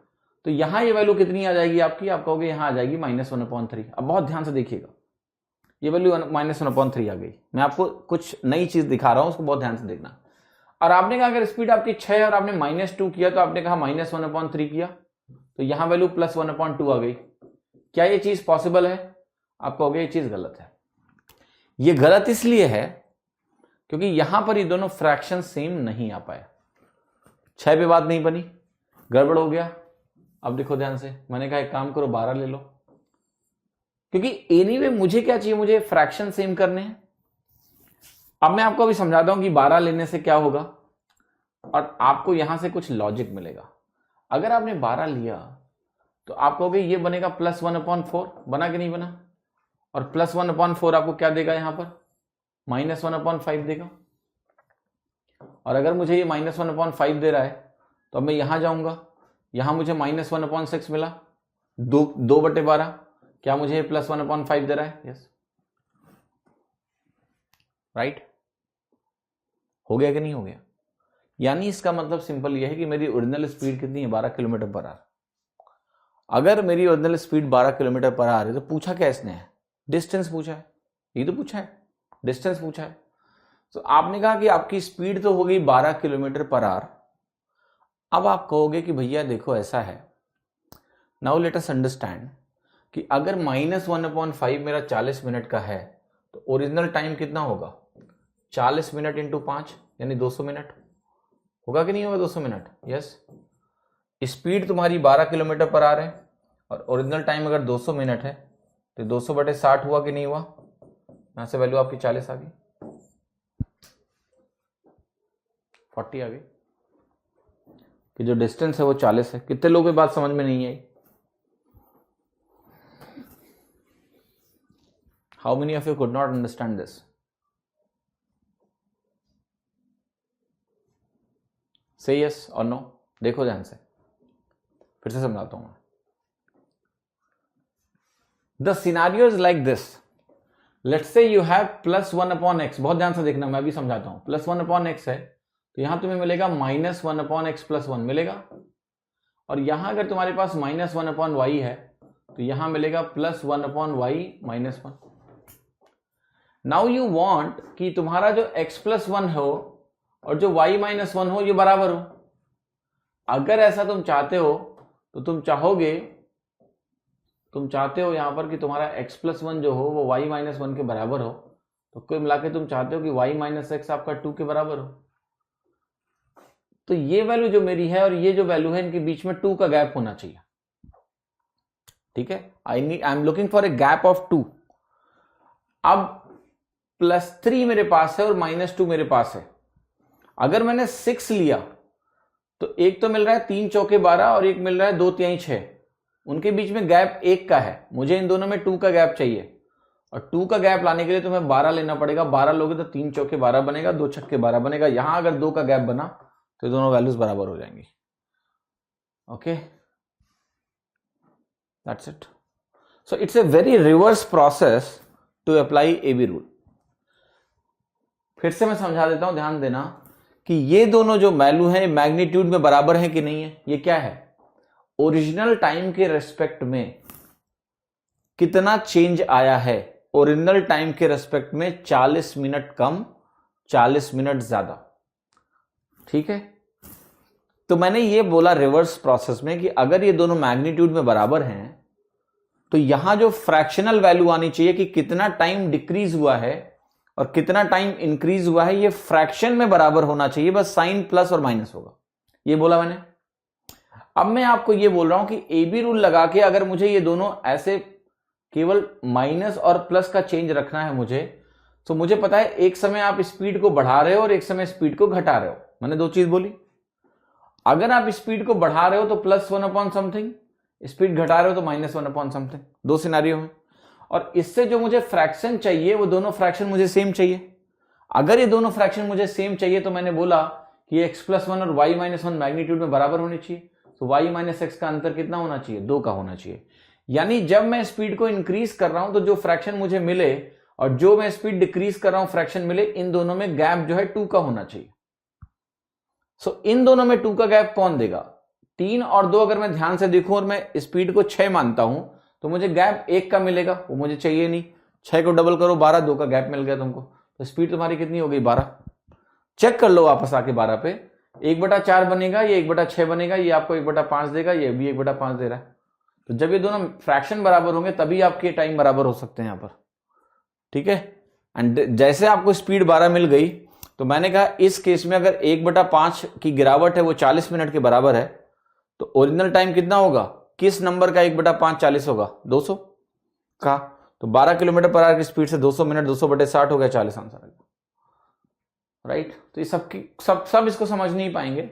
तो यहां ये वैल्यू कितनी आ जाएगी आपकी, आप कहोगे यहां आ जाएगी -1/3। अब बहुत ध्यान से देखिएगा, ये वैल्यू -1/3 आ गई। मैं आपको कुछ नई चीज दिखा रहा हूं, उसको बहुत ध्यान से देखना। और आपने कहा अगर स्पीड आपकी 6 है और आपने -2 किया, तो आपने कहा -1/3 किया, तो यहां वैल्यू +1/2 आ गई। क्या ये चीज पॉसिबल है? आप कहोगे ये चीज गलत है। ये गलत इसलिए है क्योंकि यहां पर ये दोनों फ्रैक्शन सेम नहीं आ पाए। 6 पे बात नहीं बनी, गड़बड़ हो गया। अब देखो ध्यान से, मैंने कहा एक काम करो 12 ले लो, क्योंकि एनीवे मुझे क्या चाहिए, मुझे फ्रैक्शन सेम करने हैं। अब मैं आपको अभी समझाता हूं कि 12 लेने से क्या होगा और आपको यहां से कुछ लॉजिक मिलेगा। अगर आपने 12 लिया तो आप कहोगे ये बनेगा +1/4, बना कि नहीं बना? और +1/4 आपको क्या देगा, यहां पर -1/5 देगा। और अगर मुझे ये -1/5 दे रहा है तो अब मैं यहां जाऊंगा, यहां मुझे -1/6 मिला, 2/12, क्या मुझे +1/5 दे रहा है? Yes, right. हो गया कि नहीं हो गया? यानी इसका मतलब सिंपल यह है कि मेरी ओरिजिनल स्पीड कितनी है, 12 km/h। अगर मेरी ओरिजिनल स्पीड 12 km/h है तो पूछा क्या इसने है? डिस्टेंस पूछा है, ये तो पूछा है, डिस्टेंस पूछा है। तो आपने कहा कि आपकी स्पीड तो हो गई 12 km/h। अब आप कहोगे कि भैया देखो ऐसा है, नाउ लेट अस अंडरस्टैंड कि अगर -1/5 मेरा 40 मिनट का है तो ओरिजिनल टाइम कितना होगा? 40 मिनट इंटू 5 यानी 200 मिनट होगा कि नहीं होगा? 200 मिनट, यस। स्पीड तुम्हारी 12 km/h है और ओरिजिनल टाइम अगर 200 मिनट है तो 200/60 हुआ कि नहीं हुआ? यहां से वैल्यू आपकी 40 आ गई, 40 आ गई कि जो डिस्टेंस है वो 40 है। कितने लोगों की बात समझ में नहीं आई? How many of you could not understand this? Say yes और नो। देखो ध्यान से, फिर से समझाता हूं मैं। The scenario is like this, let's say you have +1/x। बहुत ध्यान से देखना, मैं भी समझाता हूं। +1/x है तो यहां तुम्हें मिलेगा -1/x+1 मिलेगा, और यहां अगर तुम्हारे पास -1/y है तो यहां मिलेगा +1/y-1। नाउ यू वांट कि तुम्हारा जो x+1 हो और जो y-1 हो ये बराबर हो। अगर ऐसा तुम चाहते हो तो तुम चाहते हो यहां पर कि तुम्हारा x+1 जो हो वो y-1 के बराबर हो, तो कुल मिला के तुम चाहते हो कि y-x आपका 2 के बराबर हो। तो ये वैल्यू जो मेरी है और ये जो वैल्यू है, इनके बीच में 2 का गैप होना चाहिए, ठीक है। I am looking for a gap of 2। अब +3 मेरे पास है और -2 मेरे पास है। अगर मैंने 6 लिया तो एक तो मिल रहा है 3 चौके 12 और एक मिल रहा है 2 तिहाई 6। उनके बीच में गैप 1 का है, मुझे इन दोनों में 2 का गैप चाहिए, और 2 का गैप लाने के लिए तुम्हें 12 लेना पड़ेगा। 12 लोगे तो 3 चौके 12 बनेगा, 2 छक्के 12 बनेगा। यहां अगर 2 का गैप बना तो दोनों वैल्यूज बराबर हो जाएंगी। Okay, that's it. So it's a very reverse process to apply AB rule. फिर से मैं समझा देता हूं, ध्यान देना कि ये दोनों जो वैल्यू है मैग्नीट्यूड में बराबर है कि नहीं है। ये क्या है? ओरिजिनल टाइम के रेस्पेक्ट में कितना चेंज आया है। ओरिजिनल टाइम के रेस्पेक्ट में 40 मिनट कम, 40 मिनट ज्यादा, ठीक है। तो मैंने ये बोला रिवर्स प्रोसेस में कि अगर ये दोनों मैग्नीट्यूड में बराबर हैं तो यहां जो फ्रैक्शनल वैल्यू आनी चाहिए कि कितना टाइम डिक्रीज हुआ है और कितना टाइम इंक्रीज हुआ है, ये फ्रैक्शन में बराबर होना चाहिए, बस साइन प्लस और माइनस होगा। ये बोला मैंने। अब मैं आपको ये बोल रहा हूं कि AB रूल लगा के अगर मुझे ये दोनों ऐसे केवल माइनस और प्लस का चेंज रखना है मुझे, तो मुझे पता है एक समय आप स्पीड को बढ़ा रहे हो और एक समय स्पीड को घटा रहे हो। मैंने 2 चीज बोली। अगर आप स्पीड को बढ़ा रहे हो तो +1/समथिंग, स्पीड घटा रहे हो तो -1/समथिंग। 2 सिनेरियो में, और इससे जो मुझे फ्रैक्शन चाहिए वो दोनों फ्रैक्शन मुझे सेम चाहिए। अगर ये दोनों फ्रैक्शन मुझे सेम चाहिए तो मैंने बोला कि x+1 और y-1 मैग्नीट्यूड में बराबर होनी चाहिए। तो y-x का अंतर कितना होना चाहिए? 2 का होना चाहिए। यानी जब मैं स्पीड को इंक्रीज कर रहा हूं तो जो फ्रैक्शन मुझे मिले और जो मैं स्पीड डिक्रीज कर रहा हूं फ्रैक्शन मिले, इन दोनों में गैप जो है 2 का होना चाहिए। सो इन दोनों में 2 का गैप कौन देगा? 3 और 2 अगर मैं ध्यान से देखूं और मैं स्पीड को 6 मानता हूं तो मुझे गैप 1 का मिलेगा, वो मुझे चाहिए नहीं। 6 को डबल करो 12, 2 का गैप मिल गया तुमको, तो स्पीड तुम्हारी कितनी हो गई 12। चेक कर लो वापस आके 12 पे, 1/4 बनेगा, ये 1/6 बनेगा, ये आपको 1/5 देगा, ये भी 1/5 दे रहा है। तो जब ये दोनों फ्रैक्शन बराबर होंगे तभी आपके टाइम बराबर हो सकते हैं यहां पर, ठीक है। एंड जैसे आपको स्पीड 12 मिल गई तो मैंने कहा इस केस में अगर 1/5 की गिरावट है वो 40 मिनट के बराबर है, तो ओरिजिनल टाइम कितना होगा, किस नंबर का 1/5 40 होगा, 200 का। तो 12 किलोमीटर पर आवर की स्पीड से 200 मिनट, 200/60 हो गया, 40 आंसर आ गया, राइट। तो ये सब इसको समझ नहीं पाएंगे,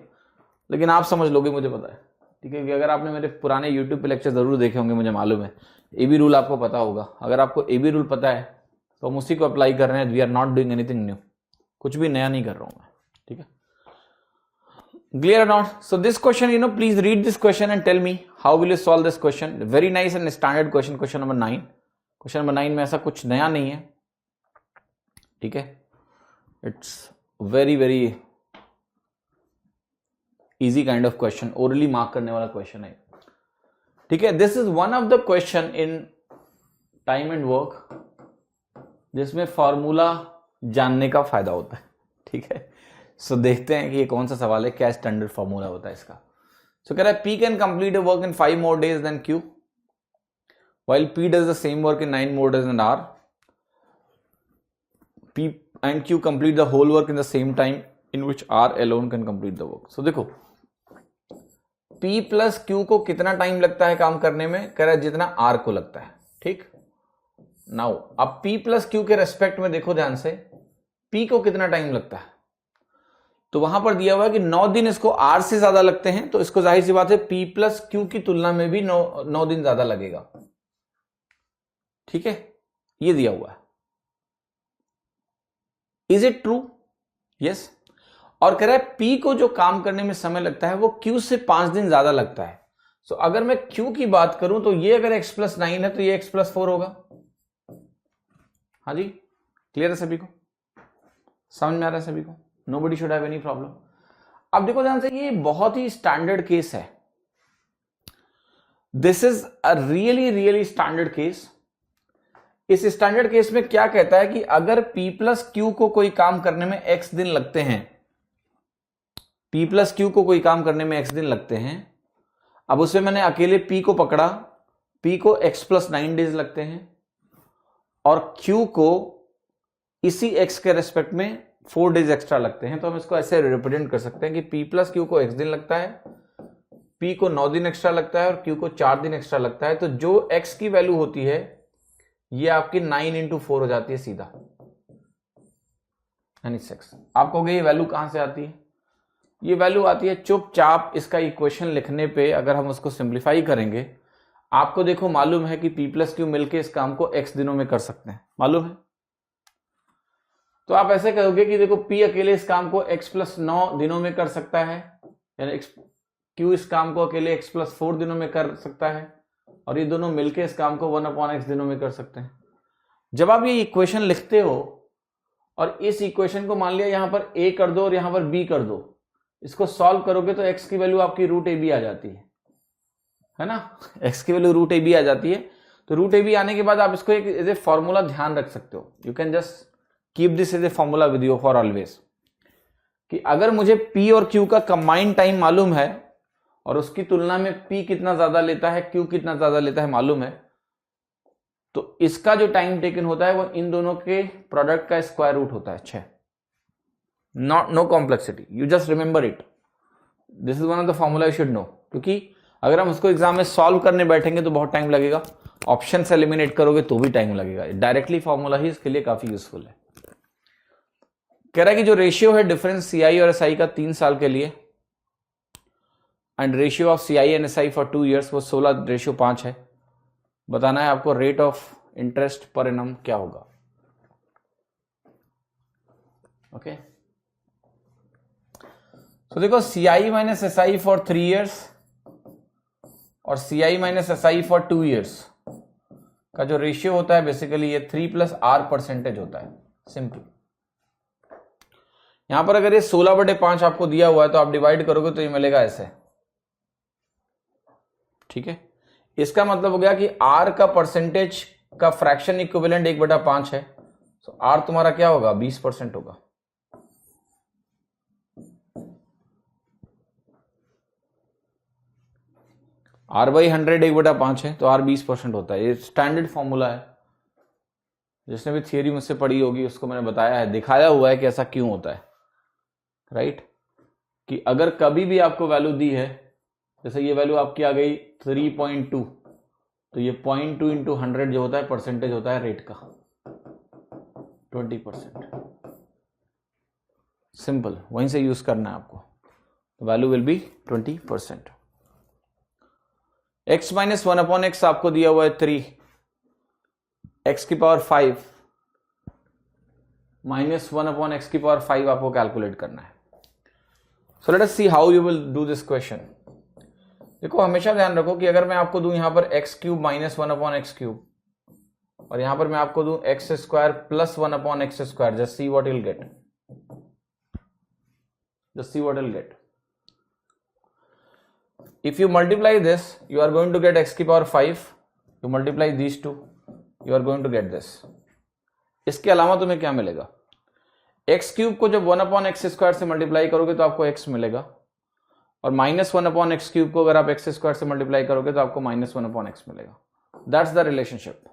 लेकिन आप समझ लोगे मुझे पता है, ठीक है। कि अगर आपने मेरे पुराने यूट्यूब पे लेक्चर जरूर देखे होंगे, मुझे मालूम है, एबी रूल आपको पता होगा। अगर आपको एबी रूल पता है तो हम उसी को अप्लाई कर रहे हैं। We are not doing anything new, कुछ भी नया नहीं कर रहा हूं मैं, ठीक है। Clear or not? So this question, please read this question and tell me how will you solve this question. Very nice and standard question, question number 9. Question number 9 में ऐसा कुछ नया नहीं है, ठीक है। It's very very easy kind of question, orally mark करने वाला question है, ठीक है। This is one of the question in time and work जिसमें फॉर्मूला जानने का फायदा होता है, ठीक है। सो देखते हैं कि ये कौन सा सवाल है, क्या स्टैंडर्ड फॉर्मूला होता है इसका। सो कह रहा है P can complete a work in 5 more days than Q while P does the same work in 9 more days than R. P and Q complete the whole work in the same time in which R alone can complete the work. So देखो P plus Q को कितना time लगता है काम करने में, कह रहा है जितना R को लगता है, ठीक। नाउ अब P प्लस Q के रेस्पेक्ट में देखो ध्यान से, P को कितना टाइम लगता है, तो वहां पर दिया हुआ है कि 9 दिन इसको R से ज्यादा लगते हैं, तो इसको जाहिर सी बात है P प्लस Q की तुलना में भी 9 दिन ज्यादा लगेगा, ठीक है। ये दिया हुआ है। Is it true? यस। और कह रहा है P को जो काम करने में समय लगता है वो Q से 5 दिन ज्यादा लगता है। सो अगर मैं Q की बात करूं तो ये अगर x + 9 है तो ये x + 4 होगा। हाँ जी, क्लियर है सभी को, समझ में आ रहा है सभी को? Nobody should have any problem. अब देखो ध्यान से, ये बहुत ही स्टैंडर्ड केस है। This is a really standard case. इस स्टैंडर्ड केस में क्या कहता है कि अगर P प्लस Q को कोई काम करने में x दिन लगते हैं, P प्लस Q को कोई काम करने में x दिन लगते हैं, अब उसमें मैंने अकेले P को पकड़ा, P को x + 9 डेज लगते हैं और Q को इसी x के रेस्पेक्ट में 4 डेज एक्स्ट्रा लगते हैं। तो हम इसको ऐसे रिप्रेजेंट कर सकते हैं कि P प्लस Q को x दिन लगता है, P को 9 दिन एक्स्ट्रा लगता है और Q को 4 दिन एक्स्ट्रा लगता है। तो जो x की वैल्यू होती है ये आपकी 9 × 4 हो जाती है सीधा, यानी 6। आप कहोगे ये वैल्यू कहां से आती है? ये वैल्यू आती है चुपचाप इसका इक्वेशन लिखने पे। अगर हम उसको सिंप्लीफाई करेंगे, आपको देखो मालूम है कि P प्लस Q मिलकर इस काम को x दिनों में कर सकते हैं, मालूम है। तो आप ऐसे कहोगे कि देखो P अकेले इस काम को x + 9 दिनों में कर सकता है, यानी Q इस काम को अकेले x + 4 दिनों में कर सकता है और ये दोनों मिलकर इस काम को 1/x दिनों में कर सकते हैं। जब आप ये इक्वेशन लिखते हो और इस इक्वेशन को मान लिया यहां पर a कर दो और यहां पर b कर दो, इसको सॉल्व करोगे तो x की वैल्यू आपकी √ab आ जाती है ना। x की वैल्यू √ab आ जाती है। तो √ab आने के बाद आप इसको एक एज ए फॉर्मूला ध्यान रख सकते हो। You can just keep this as a formula with you for always, कि अगर मुझे P और Q का कंबाइंड टाइम मालूम है और उसकी तुलना में P कितना ज्यादा लेता है, Q कितना ज्यादा लेता है मालूम है, तो इसका जो टाइम टेकन होता है वो इन दोनों के प्रोडक्ट का स्क्वायर रूट होता है 6। No complexity, you just remember it, this is one of the formula you should know. क्योंकि अगर हम उसको एग्जाम में सॉल्व करने बैठेंगे तो बहुत टाइम लगेगा, ऑप्शन से एलिमिनेट करोगे तो भी टाइम लगेगा। डायरेक्टली फॉर्मूला ही इसके लिए काफी यूजफुल है। कह रहा है कि जो रेशियो है डिफरेंस CI और SI का 3 साल के लिए and ratio of CI and SI for 2 years वो 16:5 है। बताना है आपको rate of interest per annum क्या होगा। ओके, तो देखो CI - SI फॉर 3 years और CI - SI फॉर 2 years का जो रेशियो होता है बेसिकली ये 3 + R% होता है। सिंपल। यहां पर अगर ये 16/5 आपको दिया हुआ है तो आप डिवाइड करोगे तो ये मिलेगा ऐसे, ठीक है, इसका मतलब हो गया कि R का परसेंटेज का फ्रैक्शन इक्विवेलेंट 1/5 है, तो R तुम्हारा क्या होगा, 20% होगा। R/100 1/5 है, तो R 20% होता है। ये स्टैंडर्ड फॉर्मूला है, जिसने भी थियरी मुझसे पढ़ी होगी उसको मैंने बताया है, दिखाया हुआ है कि ऐसा क्यों होता है, राइट। कि अगर कभी भी आपको वैल्यू दी है, जैसे ये वैल्यू आपकी आ गई 3.2, तो ये 0.2 इंटू 100 जो होता है परसेंटेज होता है रेट का 20%। सिंपल, वहीं से यूज करना है आपको, value will be 20%। x minus 1/x आपको दिया हुआ है 3, x की पावर 5 माइनस 1/x की पावर 5 आपको कैलकुलेट करना है। So let us see how you will do this question. देखो हमेशा ध्यान रखो कि अगर मैं आपको दूं यहां पर x³ माइनस 1/x³ और यहां पर मैं आपको दूं x² plus 1/x², just see what you will gate, just see what you will gate. If you multiply this, you are going to get x की power 5, you multiply these two, you are going to get this। इसके अलावा तुम्हें क्या मिलेगा, x³ को जब 1/x² से multiply करोगे तो आपको x मिलेगा, और माइनस 1/x³ को अगर आप x² से मल्टीप्लाई करोगे तो आपको माइनस 1/x मिलेगा। That's the relationship.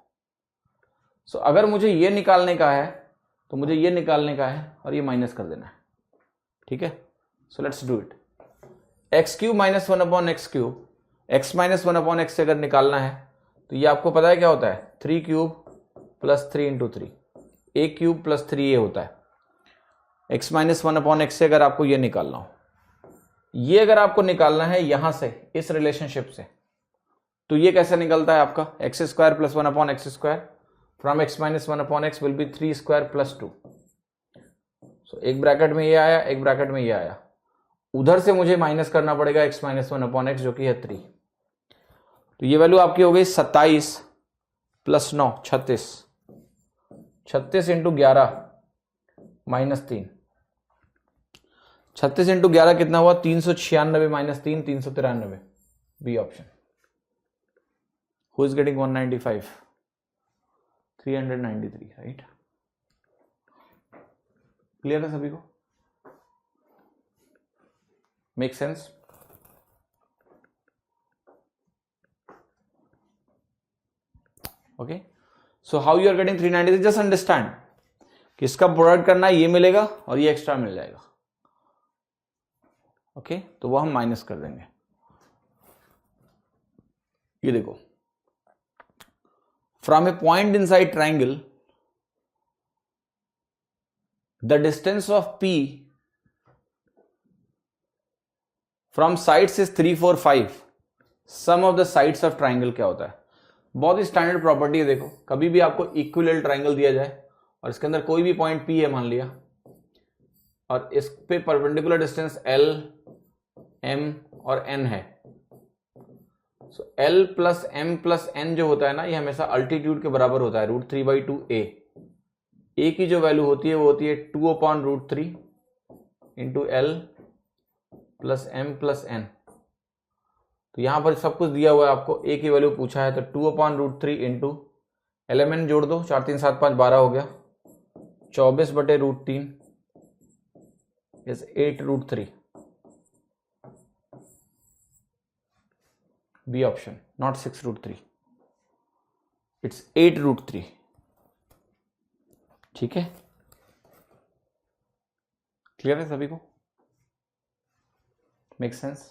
सो अगर मुझे ये निकालने का है तो मुझे ये निकालने का है और ये माइनस कर देना है, ठीक है। So let's do it. x³ minus 1/x³, x minus 1/x से अगर निकालना है तो ये आपको पता है क्या होता है, 3³ plus 3 into 3, a³ plus 3a होता है। x माइनस 1/x से अगर आपको ये निकालना हो, ये अगर आपको निकालना है यहां से इस रिलेशनशिप से, तो ये कैसे निकलता है आपका, x² plus 1/x² from x minus 1/x will be 3² plus 2। सो एक ब्रैकेट में ये आया, एक ब्रैकेट में ये आया, उधर से मुझे माइनस करना पड़ेगा x माइनस 1/x जो कि है 3। तो ये वैल्यू आपकी हो गई 27 प्लस 9 36, 36 इंटू 11 माइनस 3, 36 इंटू 11 कितना हुआ, 396 minus 3 393, B option. Who is getting 195, 393, right. Clear है सभी को, make sense. Okay, so how you are getting 393, just understand कि इसका प्रोडक्ट करना है, ये मिलेगा और ये एक्स्ट्रा मिल जाएगा, ओके तो वो हम माइनस कर देंगे। ये देखो, from a point inside triangle the distance of P from sides is 3 4 5, sum of the sides of triangle क्या होता है, बहुत ही स्टैंडर्ड प्रॉपर्टी है। देखो कभी भी आपको इक्विलेटरल ट्राइंगल दिया जाए और इसके अंदर कोई भी पॉइंट P है मान लिया, और इस पे परपेंडिकुलर डिस्टेंस L M और N है, सो L plus M plus N जो होता है ना, ये हमेशा अल्टीट्यूड के बराबर होता है, √3/2a। a की जो वैल्यू होती है वो होती है 2/√3 into L plus M plus N। तो यहां पर सब कुछ दिया हुआ है आपको, a की वैल्यू पूछा है, तो 2/√3 इंटू LMN जोड़ दो, 4 3 7 5 12 हो गया, 24/√3 is 8√3, B option, not 6√3, it's 8√3, ठीक है। क्लियर है सभी को, make sense.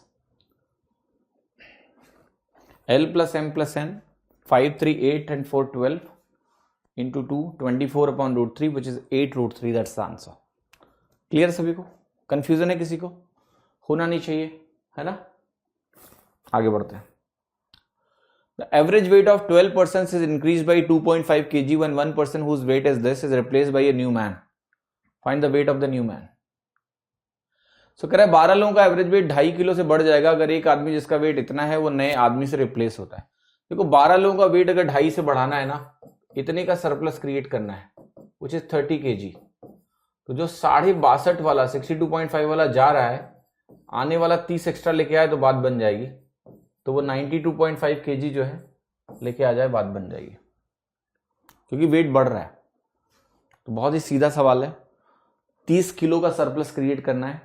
L plus M plus N 5 3 8 and 4 12 into 2 24/√3 which is 8√3, that's the answer। Clear सभी को, कंफ्यूजन है किसी को, होना नहीं चाहिए, है ना। आगे बढ़ते हैं। The average weight of 12 persons is increased by 2.5 kg when one person whose weight is this is replaced by a new man. Find the weight of the new man। So कह रहा है 12 लोगों का एवरेज वेट 2.5 किलो से बढ़ जाएगा अगर एक आदमी जिसका वेट इतना है वो नए आदमी से रिप्लेस होता है। देखो 12 लोगों का वेट अगर 2.5 से बढ़ाना है ना, इतने का सरप्लस क्रिएट करना है, which is 30 kg। तो जो 62.5 वाला 62.5 वाला जा रहा है, आने वाला 30 एक्स्ट्रा लेके आए तो बात बन जाएगी। तो वो 92.5 kg जो है लेके आ जाए, बात बन जाएगी, क्योंकि वेट बढ़ रहा है। तो बहुत ही सीधा सवाल है, 30 किलो का सरप्लस क्रिएट करना है,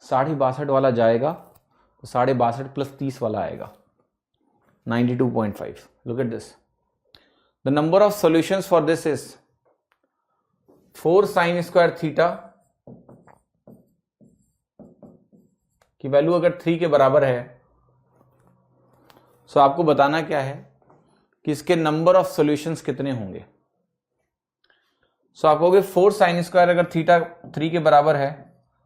62.5 वाला जाएगा तो 62.5 + 30 वाला आएगा 92.5। Look at this, the number of solutions for this is 4 sin square theta की वैल्यू अगर 3 के बराबर है, सो आपको बताना क्या है कि इसके नंबर ऑफ सॉल्यूशंस कितने होंगे। सो आप कहोगे 4 sin स्क्वायर अगर थीटा 3 के बराबर है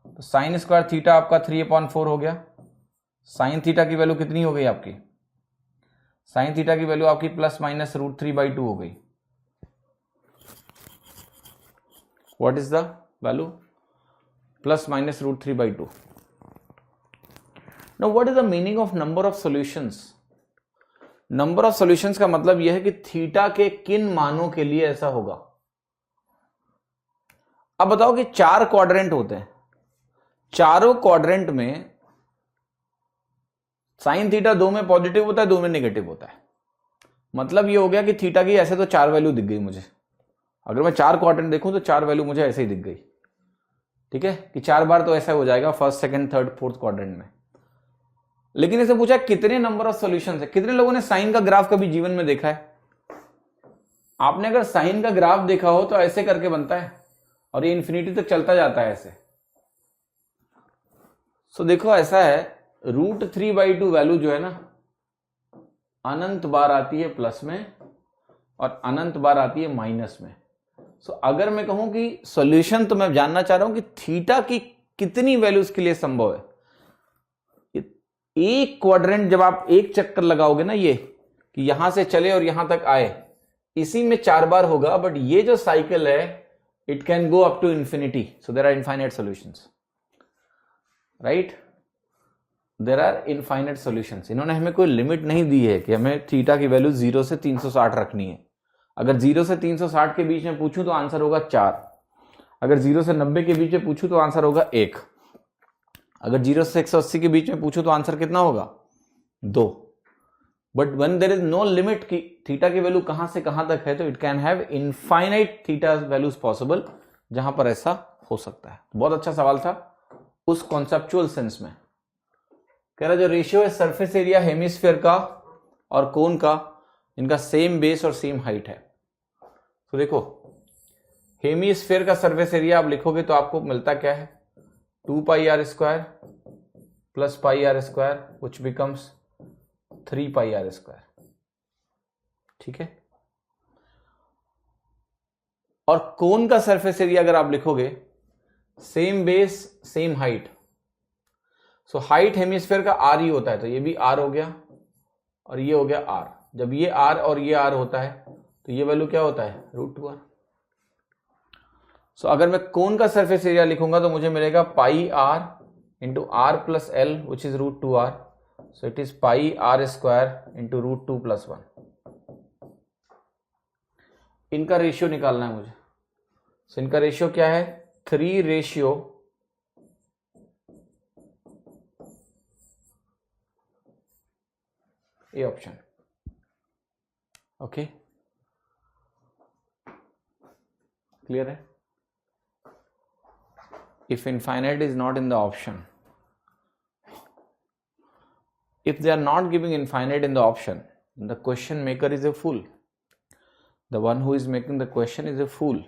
तो sin स्क्वायर थीटा आपका 3/4 हो गया। sin थीटा की वैल्यू कितनी हो गई आपकी? sin थीटा की वैल्यू आपकी ±√3/2 हो गई। What is the value? ±√3/2। Now what is the meaning of number of solutions? Number of solutions का मतलब यह है कि थीटा के किन मानों के लिए ऐसा होगा। अब बताओ कि 4 क्वाड्रेंट होते हैं, चारों क्वाड्रेंट में साइन थीटा 2 में पॉजिटिव होता है, 2 में नेगेटिव होता है। मतलब ये हो गया कि थीटा की ऐसे तो 4 वैल्यू दिख गई मुझे, अगर मैं 4 क्वाड्रेंट देखूं तो 4 वैल्यू मुझे ऐसे ही दिख गई। ठीक है कि 4 बार तो ऐसा हो जाएगा first, second, third, fourth quadrant में। लेकिन इसे पूछा कितने नंबर ऑफ सॉल्यूशंस है। कितने लोगों ने साइन का ग्राफ कभी जीवन में देखा है? आपने अगर साइन का ग्राफ देखा हो तो ऐसे करके बनता है और ये इंफिनिटी तक चलता जाता है ऐसे। सो देखो ऐसा है, √3/2 वैल्यू जो है ना अनंत बार आती है प्लस में और अनंत बार आती है माइनस में। सो अगर मैं कहूं कि सॉल्यूशन, तो मैं जानना चाह रहा हूं कि थीटा की कितनी वैल्यूज के लिए संभव है। एक क्वाड्रेंट जब आप एक चक्कर लगाओगे ना, ये कि यहां से चले और यहां तक आए, इसी में 4 बार होगा, बट ये जो साइकिल है it can go up to infinity. So there are infinite solutions, right? There are infinite solutions. इन्होंने हमें कोई लिमिट नहीं दी है कि हमें थीटा की वैल्यू 0 से 360 रखनी है। अगर 0 से 360 के बीच में पूछूं तो आंसर होगा 4। अगर 0 से 90 के बीच में पूछूं तो आंसर होगा 1। अगर 0 से 180 के बीच में पूछूं तो आंसर कितना होगा? 2। But when there is no limit कि थीटा की वैल्यू कहां से कहां तक है, तो it can have infinite theta values possible, जहां पर ऐसा हो सकता है। बहुत अच्छा सवाल था उस कॉन्सेप्चुअल सेंस में। कह रहा जो रेशियो है सरफेस एरिया हेमिस्फीयर का और कोन का, इनका सेम बेस और सेम हाइट है। तो देखो हेमिस्फीयर का सरफेस एरिया आप लिखोगे तो आपको मिलता क्या है? 2πr² + πr², which becomes 3πr²। ठीक है। और कोन का सरफेस एरिया अगर आप लिखोगे, same base same height. So height hemisphere का r ही होता है, तो ये भी r हो गया और ये हो गया r। जब ये r और ये r होता है तो ये वैल्यू क्या होता है? √2r। सो अगर मैं कोन का सरफेस एरिया लिखूंगा तो मुझे मिलेगा πr × r + l, which is √2r। So it is πr² × √2 + 1। इनका रेशियो निकालना है मुझे। सो इनका रेशियो क्या है? 3 ratio A option. Okay, clear है? If infinite is not in the option, if they are not giving infinite in the option, the question maker is a fool. The one who is making the question is a fool,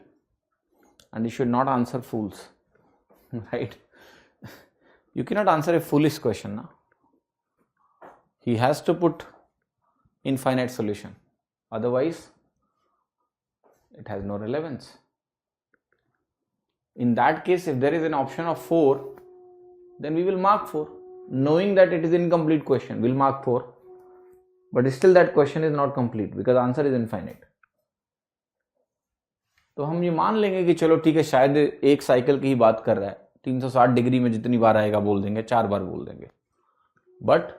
and you should not answer fools, right? You cannot answer a foolish question, na? He has to put infinite solution, otherwise it has no relevance. In that case, if there is an option of 4, then we will mark 4, knowing that it is incomplete question. We'll mark 4, but still that question is not complete because answer is infinite. तो हम ये मान लेंगे कि चलो ठीक है, शायद एक साइकिल की ही बात कर रहा है, 360 डिग्री में जितनी बार आएगा बोल देंगे, 4 बार बोल देंगे, बट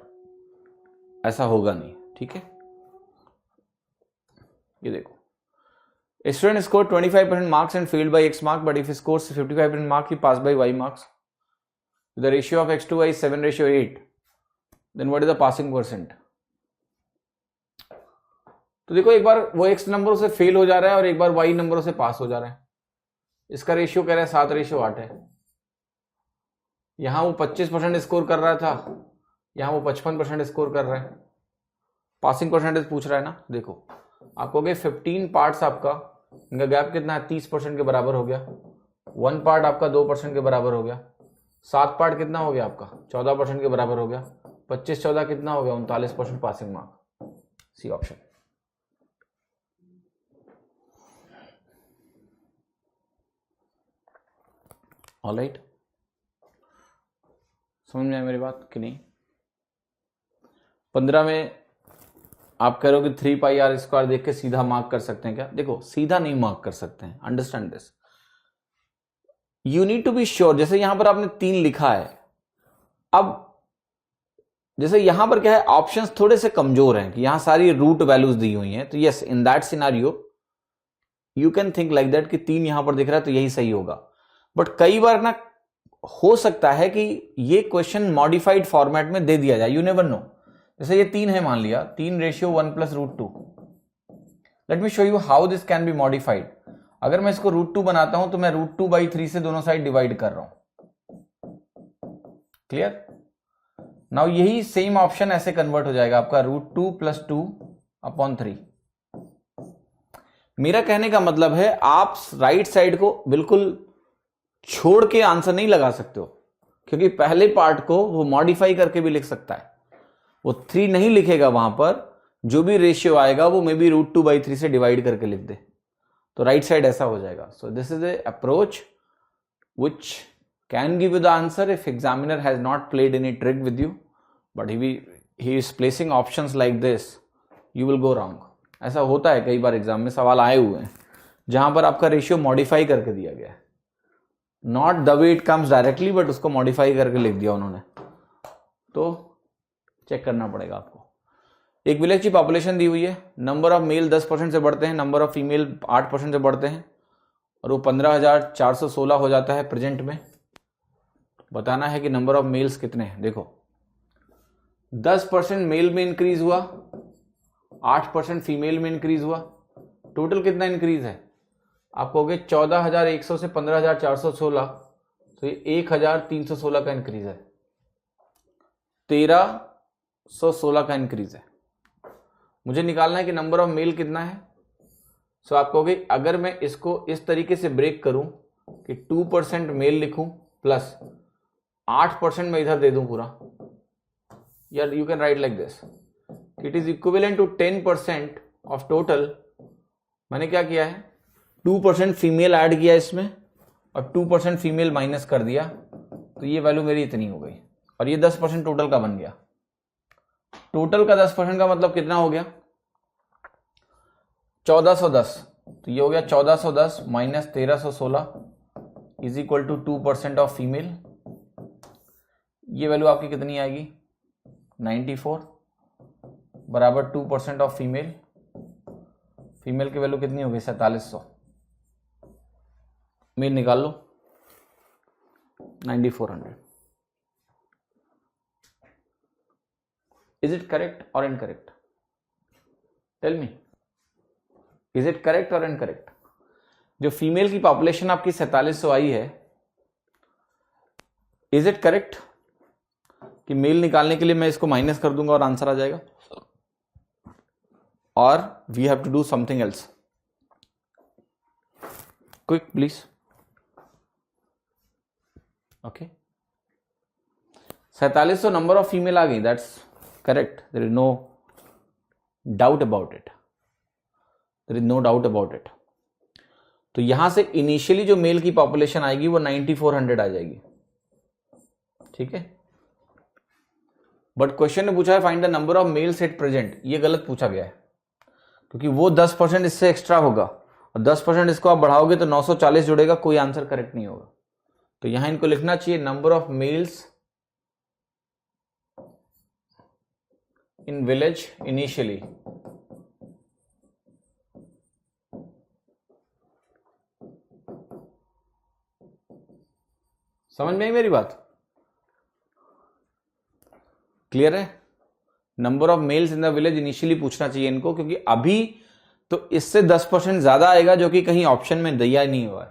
ऐसा होगा नहीं। ठीक है, ये देखो, a student scored 25% marks and failed by X mark, but if he scores 55% mark, he passed by Y marks. The ratio of X to Y is 7:8. Then what is the passing percent? तो देखो एक बार वो x नंबरों से fail हो जा रहा है और एक बार y नंबरों से पास हो जा रहा है। इसका रेशियो कह रहा है 7:8 है। यहां वो 25% स्कोर कर रहा था, यहां वो 55% स्कोर कर रहा है। पासिंग परसेंटेज पूछ रहा है ना। देखो आप कहोगे 15 पार्ट्स आपका, इनका गैप कितना है 30% के बराबर हो गया। 1 पार्ट आपका 2% के बराबर हो गया। 7 पार्ट कितना हो गया आपका 14% के बराबर हो गया। 25-14 कितना हो गया 39% passing mark. C option. Alright, समझ में आया मेरी बात कि नहीं? 15 में आप कह रहे हो कि 3πr² देख के सीधा मार्क कर सकते हैं क्या? देखो सीधा नहीं मार्क कर सकते हैं, understand this. You need to be sure. जैसे यहां पर आपने 3 लिखा है, अब जैसे यहां पर क्या है, ऑप्शंस थोड़े से कमजोर हैं कि यहां सारी रूट वैल्यूज दी हुई हैं, तो yes in that scenario you can think like that कि 3 यहां पर दिख रहा है तो यही सही होगा। बट कई बार ना हो सकता है कि ये क्वेश्चन मॉडिफाइड फॉर्मेट में दे दिया जाए, यू नेवर नो। जैसे ये 3 है मान लिया, 3:1+√2। Let me show you how this can be modified. अगर मैं इसको √2 बनाता हूं तो मैं √2/3 से दोनों साइड डिवाइड कर रहा हूं। क्लियर? नाउ यही सेम ऑप्शन ऐसे कन्वर्ट हो जाएगा आपका √2 + 2/3। मेरा कहने का मतलब है आप राइट साइड को बिल्कुल छोड़ के आंसर नहीं लगा सकते हो, क्योंकि पहले पार्ट को वो मॉडिफाई करके भी लिख सकता है। वो 3 नहीं लिखेगा, वहां पर जो भी रेशियो आएगा वो मे बी √2/3 से डिवाइड करके लिख दे, तो राइट साइड ऐसा हो जाएगा। So this is a approach which can give you the answer if examiner has not played any trick with you, but he is placing options like this, you will go wrong। ऐसा होता है कई बार exam में सवाल आए हुए हैं जहां पर आपका रेशियो मॉडिफाई करके दिया गया है, not the way it comes directly, but उसको मॉडिफाई करके लिख दिया उन्होंने, तो चेक करना पड़ेगा आपको। एक विलेज की पॉपुलेशन दी हुई है, नंबर ऑफ मेल 10% से बढ़ते हैं, नंबर ऑफ फीमेल 8% से बढ़ते हैं, और वो 15,416 हो जाता है प्रेजेंट में। बताना है कि नंबर ऑफ मेल्स कितने हैं। देखो 10% मेल में इंक्रीज हुआ, 8% फीमेल में इंक्रीज हुआ, टोटल कितना इंक्रीज है? आप कहोगे 14,100 से 15,416, तो ये 1,316 का इंक्रीज है, 1,316 का इंक्रीज है। मुझे निकालना है कि नंबर ऑफ मेल कितना है। सो आप कहोगे अगर मैं इसको इस तरीके से ब्रेक करूं कि 2% मेल लिखूं प्लस 8% मैं इधर दे दूं पूरा, यार you can write like this, it is equivalent to 10% of total. मैंने क्या किया है, 2% फीमेल ऐड किया इसमें और 2% फीमेल माइनस कर दिया, तो ये वैल्यू मेरी इतनी हो गई, और ये 10% टोटल का बन गया। टोटल का 10% का मतलब कितना हो गया 1410, तो ये हो गया 1410 minus 1316 is equal to 2% of female. ये वैल्यू आपकी कितनी आएगी 94 बराबर 2% ऑफ फीमेल। फीमेल की वैल्यू कितनी होगी 4700, मेल निकाल लो 9400। इज इट करेक्ट और incorrect? Tell me, is it correct और इनकरेक्ट? जो फीमेल की पॉपुलेशन आपकी 4700 आई है, इज इट करेक्ट कि मेल निकालने के लिए मैं इसको माइनस कर दूंगा और आंसर आ जाएगा, और we have to do something else? Quick please. Okay, 4700 number of female आ गई, that's correct, there is no doubt about it, there is no doubt about it. तो यहां से इनिशियली जो मेल की पॉपुलेशन आएगी वो 9400 आ जाएगी, ठीक है। बट क्वेश्चन ने पूछा है find the number of males at present, ये गलत पूछा गया है, क्योंकि वो 10% इससे एक्स्ट्रा होगा और 10% इसको आप बढ़ाओगे तो 940 जुड़ेगा, कोई आंसर करेक्ट नहीं होगा। तो यहां इनको लिखना चाहिए number of males in village initially. समझ में आई मेरी बात? क्लियर है? Number of males in the village initially पूछना चाहिए इनको, क्योंकि अभी तो इससे 10% ज्यादा आएगा जो कि कहीं ऑप्शन में दिया ही नहीं हुआ है.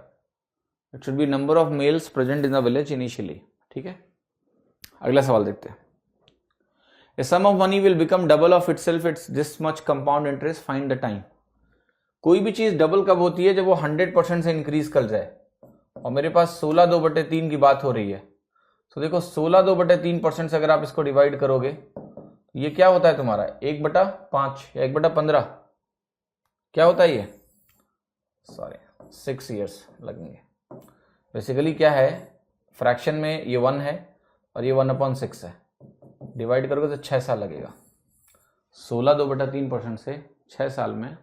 It should be number of males present in the village initially. ठीक है, अगला सवाल देखते हैं. A sum of money will become double of itself at this much compound interest. Find the time. कोई भी चीज डबल कब होती है? जब वो 100% से इंक्रीज कर जाए. और मेरे पास 16/2/3 की बात हो रही है. तो देखो 16/2/3% से अगर आप इसको डिवाइड करोगे, ये क्या होता है तुम्हारा 1/5 या 1/15? क्या होता है ये? सॉरी 6 years लगेंगे. बेसिकली क्या है, फ्रैक्शन में ये 1 है और ये 1/6 है. डिवाइड करोगे तो 6 साल लगेगा. 16/2/3% से 6 साल में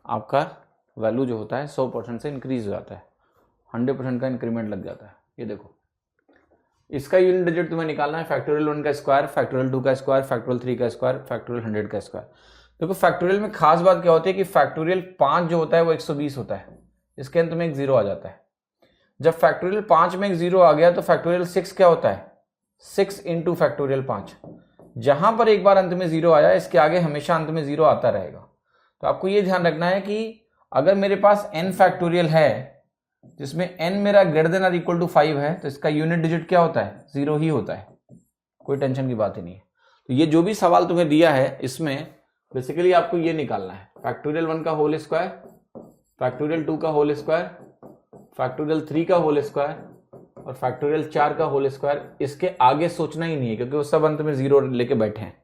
आपका वैल्यू जो होता है 100% से इंक्रीज हो जाता है. 100% का इंक्रीमेंट लग जाता है. ये देखो, इसका यूनिट डिजिट तुम्हें निकालना है. फैक्टोरियल 1 का स्क्वायर, फैक्टोरियल 2 का स्क्वायर, फैक्टोरियल 3 का स्क्वायर, फैक्टोरियल 100 का स्क्वायर. देखो फैक्टोरियल में खास बात क्या होती है कि फैक्टोरियल 5 जो होता है वो 120 होता है. इसके अंत में एक 0 आ जाता है. जब फैक्टोरियल 5 में एक 0 आ गया तो फैक्टोरियल 6 क्या होता है? 6 इंटू फैक्टोरियल 5. जहां पर एक बार अंत में 0 आया, इसके आगे हमेशा अंत में 0 आता रहेगा. तो आपको ये ध्यान रखना है कि अगर मेरे पास n फैक्टोरियल है जिसमें n मेरा ग्रेटर देन और इक्वल टू 5 है, तो इसका यूनिट डिजिट क्या होता है? 0 ही होता है. कोई टेंशन की बात ही नहीं है. तो ये जो भी सवाल तुम्हें दिया है इसमें बेसिकली आपको ये निकालना है. फैक्टोरियल 1 का होल स्क्वायर, फैक्टोरियल 2 का होल स्क्वायर, फैक्टोरियल 3 का होल स्क्वायर और फैक्टोरियल 4 का होल स्क्वायर. इसके आगे सोचना ही नहीं है क्योंकि वो सब अंत में 0 लेके बैठे हैं.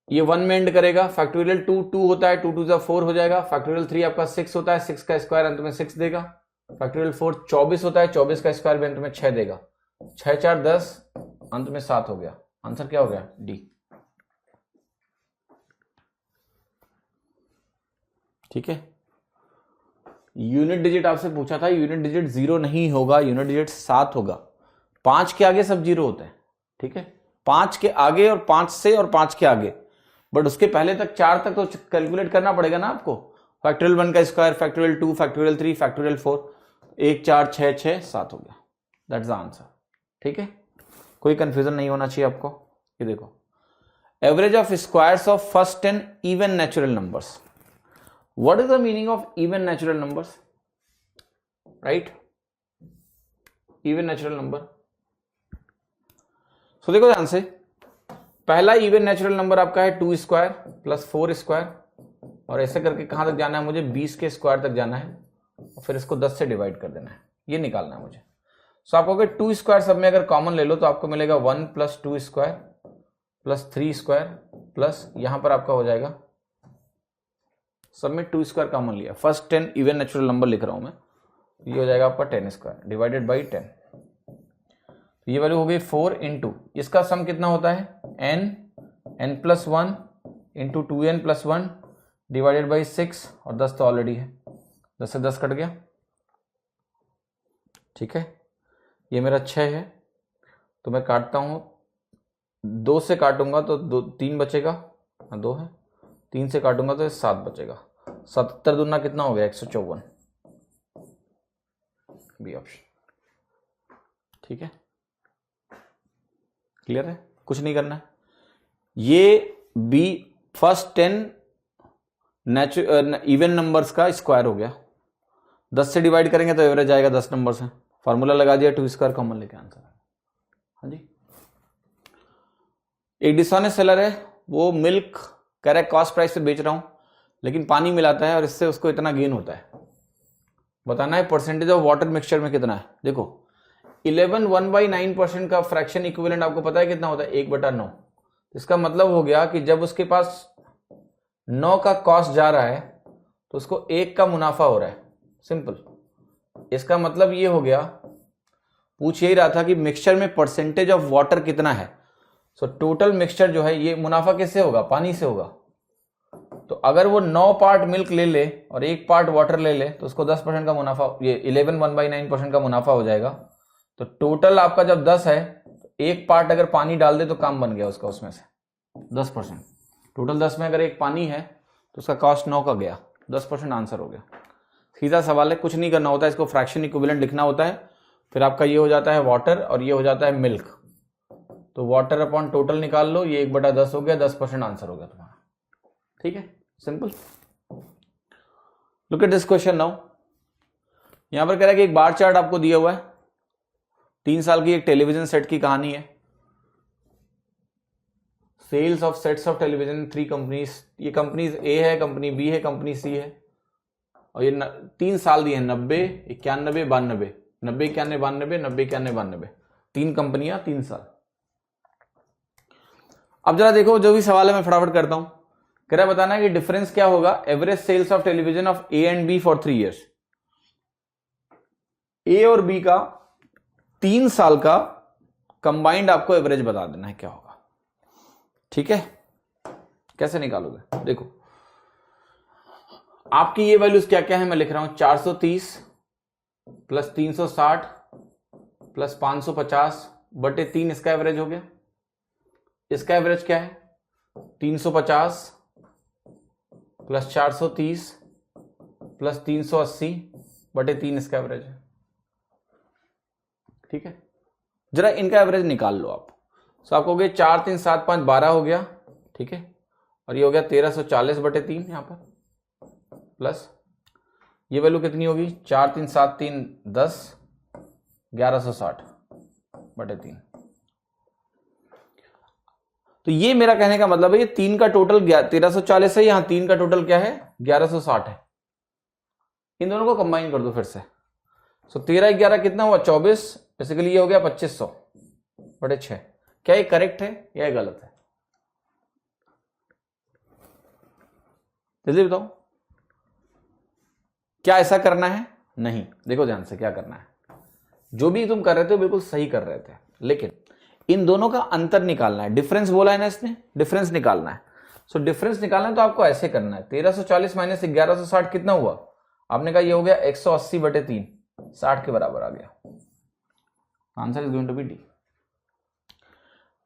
ये 1 में एंड करेगा. फैक्टोरियल 2 होता है, 2 2 जा 4 हो जाएगा. फैक्टोरियल 3 आपका 6 होता है, 6 का स्क्वायर अंत में 6 देगा. फैक्टोरियल 4 24 होता है, 24 का स्क्वायर भी अंत में 6 देगा. 6 4 10 अंत में 7 हो गया. आंसर क्या हो गया? डी. ठीक है. यूनिट डिजिट आपसे पूछा था, यूनिट डिजिट 0 नहीं होगा, यूनिट डिजिट 7 होगा. 5 के आगे सब 0 होते हैं. ठीक है, 5 के आगे और 5 से और 5 के आगे, बट उसके पहले तक 4 तक तो कैलकुलेट करना पड़ेगा ना आपको. फैक्टोरियल 1 का स्क्वायर, फैक्टोरियल 2, फैक्टोरियल 3, फैक्टोरियल 4, 1 4 6 6 7 हो गया. That's the answer. ठीक है, कोई कंफ्यूजन नहीं होना चाहिए आपको. ये देखो, average of squares of first 10 even natural numbers. What is the meaning of even natural numbers? Right? Even natural number. So देखो ध्यान से, पहला इवन नेचुरल नंबर आपका है 2 स्क्वायर प्लस 4 स्क्वायर, और ऐसे करके कहां तक जाना है मुझे? 20 के स्क्वायर तक जाना है और फिर इसको 10 से डिवाइड कर देना है. ये निकालना है मुझे. सो आप अगर 2 स्क्वायर सब में अगर कॉमन ले लो तो आपको मिलेगा 1 plus 2 square plus 3 square plus यहां पर आपका हो जाएगा, सब में 2 स्क्वायर कॉमन लिया. फर्स्ट 10 इवन नेचुरल नंबर लिख रहा हूं मैं. ये हो जाएगा आपका 10 स्क्वायर डिवाइडेड बाई 10. ये वैल्यू हो गई 4 इंटू, इसका सम कितना होता है? n plus 1 into 2n plus 1 divided by 6, और 10 तो ऑलरेडी है. 10 से 10 कट गया. ठीक है, ये मेरा 6 है तो मैं काटता हूं, 2 से काटूंगा तो 3 बचेगा, 2 है. 3 से काटूंगा तो 7 बचेगा. 77 दूना कितना हो गया? 154. B option. ठीक है, क्लियर है, कुछ नहीं करना है. ये बी फर्स्ट 10 इवन नंबर्स का स्क्वायर हो गया. 10 से डिवाइड करेंगे तो एवरेज आएगा 10 नंबर से. फॉर्मूला लगा दिया, 2 स्क्वायर कॉमन लेके आंसर. हाँ जी. एक डिसऑनेस्ट सेलर है, वो मिल्क करेक्ट कॉस्ट प्राइस पे बेच रहा हूं, लेकिन पानी मिलाता है और इससे उसको इतना गेन होता है. बताना है परसेंटेज ऑफ वाटर मिक्सचर में कितना है. देखो 11 1/9% का फ्रैक्शन इक्विवेलेंट आपको पता है कितना होता है? 1/9. इसका मतलब हो गया कि जब उसके पास 9 का कॉस्ट जा रहा है तो उसको 1 का मुनाफा हो रहा है. सिंपल. इसका मतलब ये हो गया, पूछ यही रहा था कि मिक्सचर में परसेंटेज ऑफ वाटर कितना है. सो टोटल मिक्सचर जो है ये मुनाफा किससे होगा? पानी से होगा. तो अगर वो 9 पार्ट मिल्क ले ले और 1 पार्ट वाटर ले ले तो उसको 10% का मुनाफा, ये 11 1/9% का मुनाफा हो जाएगा. तो टोटल आपका जब 10 है तो 1 पार्ट अगर पानी डाल दे तो काम बन गया उसका, उसमें से 10%. टोटल 10 में अगर 1 पानी है तो उसका कॉस्ट 9 का गया, 10% आंसर हो गया. सीधा सवाल है, कुछ नहीं करना होता है, इसको फ्रैक्शन इक्विवेलेंट लिखना होता है. फिर आपका ये हो जाता है वाटर और ये हो जाता है मिल्क. तो वाटर अपॉन टोटल निकाल लो, ये 1/10 हो गया, 10% आंसर हो गया तुम्हारा। ठीक है, simple. Look at this question now. यहां पर कह रहा है कि एक बार चार्ट आपको दिया हुआ है, 3 साल की एक टेलीविजन सेट की कहानी है। Sales of sets of television 3 companies, ये कंपनीज ए है, कंपनी बी है, कंपनी सी है, और ये 3 साल दिए हैं, 90, 91, 92, 90, 91, 92, 90, 91, 92, 3 कंपनियां 3 साल। अब जरा देखो जो भी सवाल है मैं फटाफट करता हूं। कह रहा है बताना है कि डिफरेंस क्या होगा average sales of television of A and B for 3 years. A और बी का 3 साल का कंबाइंड आपको एवरेज बता देना है क्या होगा। ठीक है, कैसे निकालोगे? देखो आपकी ये वैल्यूज क्या क्या है, मैं लिख रहा हूं 430 प्लस 360 प्लस 550 बटे 3, इसका एवरेज हो गया। इसका एवरेज क्या है 350 प्लस 430 प्लस 380 बटे 3, इसका एवरेज है। ठीक है, जरा इनका एवरेज निकाल लो आप। तो आपको हो गया 4 3 7 5 12 हो गया। ठीक है, और ये हो गया 1340 बटे 3 यहां पर, प्लस ये वैल्यू कितनी होगी 4 3 7 3 10 1160 बटे 3। तो ये मेरा कहने का मतलब है ये 3 का टोटल 1340 है, यहां 3 का टोटल क्या है 1160 है। इन दोनों को कंबाइन कर दो फिर से। सो 13 11 कितना हुआ 24, बेसिकली ये हो गया 2500 बटे 6। क्या ये करेक्ट है या ये गलत है? जल्दी बताओ, क्या ऐसा करना है? नहीं, देखो ध्यान से क्या करना है। जो भी तुम कर रहे थे बिल्कुल सही कर रहे थे, लेकिन इन दोनों का अंतर निकालना है। डिफरेंस बोला है ना इसने, डिफरेंस निकालना है। सो डिफरेंस निकालना है तो आपको ऐसे करना है 1340 माइनस 1160 कितना हुआ? आपने कहा ये हो गया 180 बटे 3, 60 के बराबर आ गया। Answer is going to be D.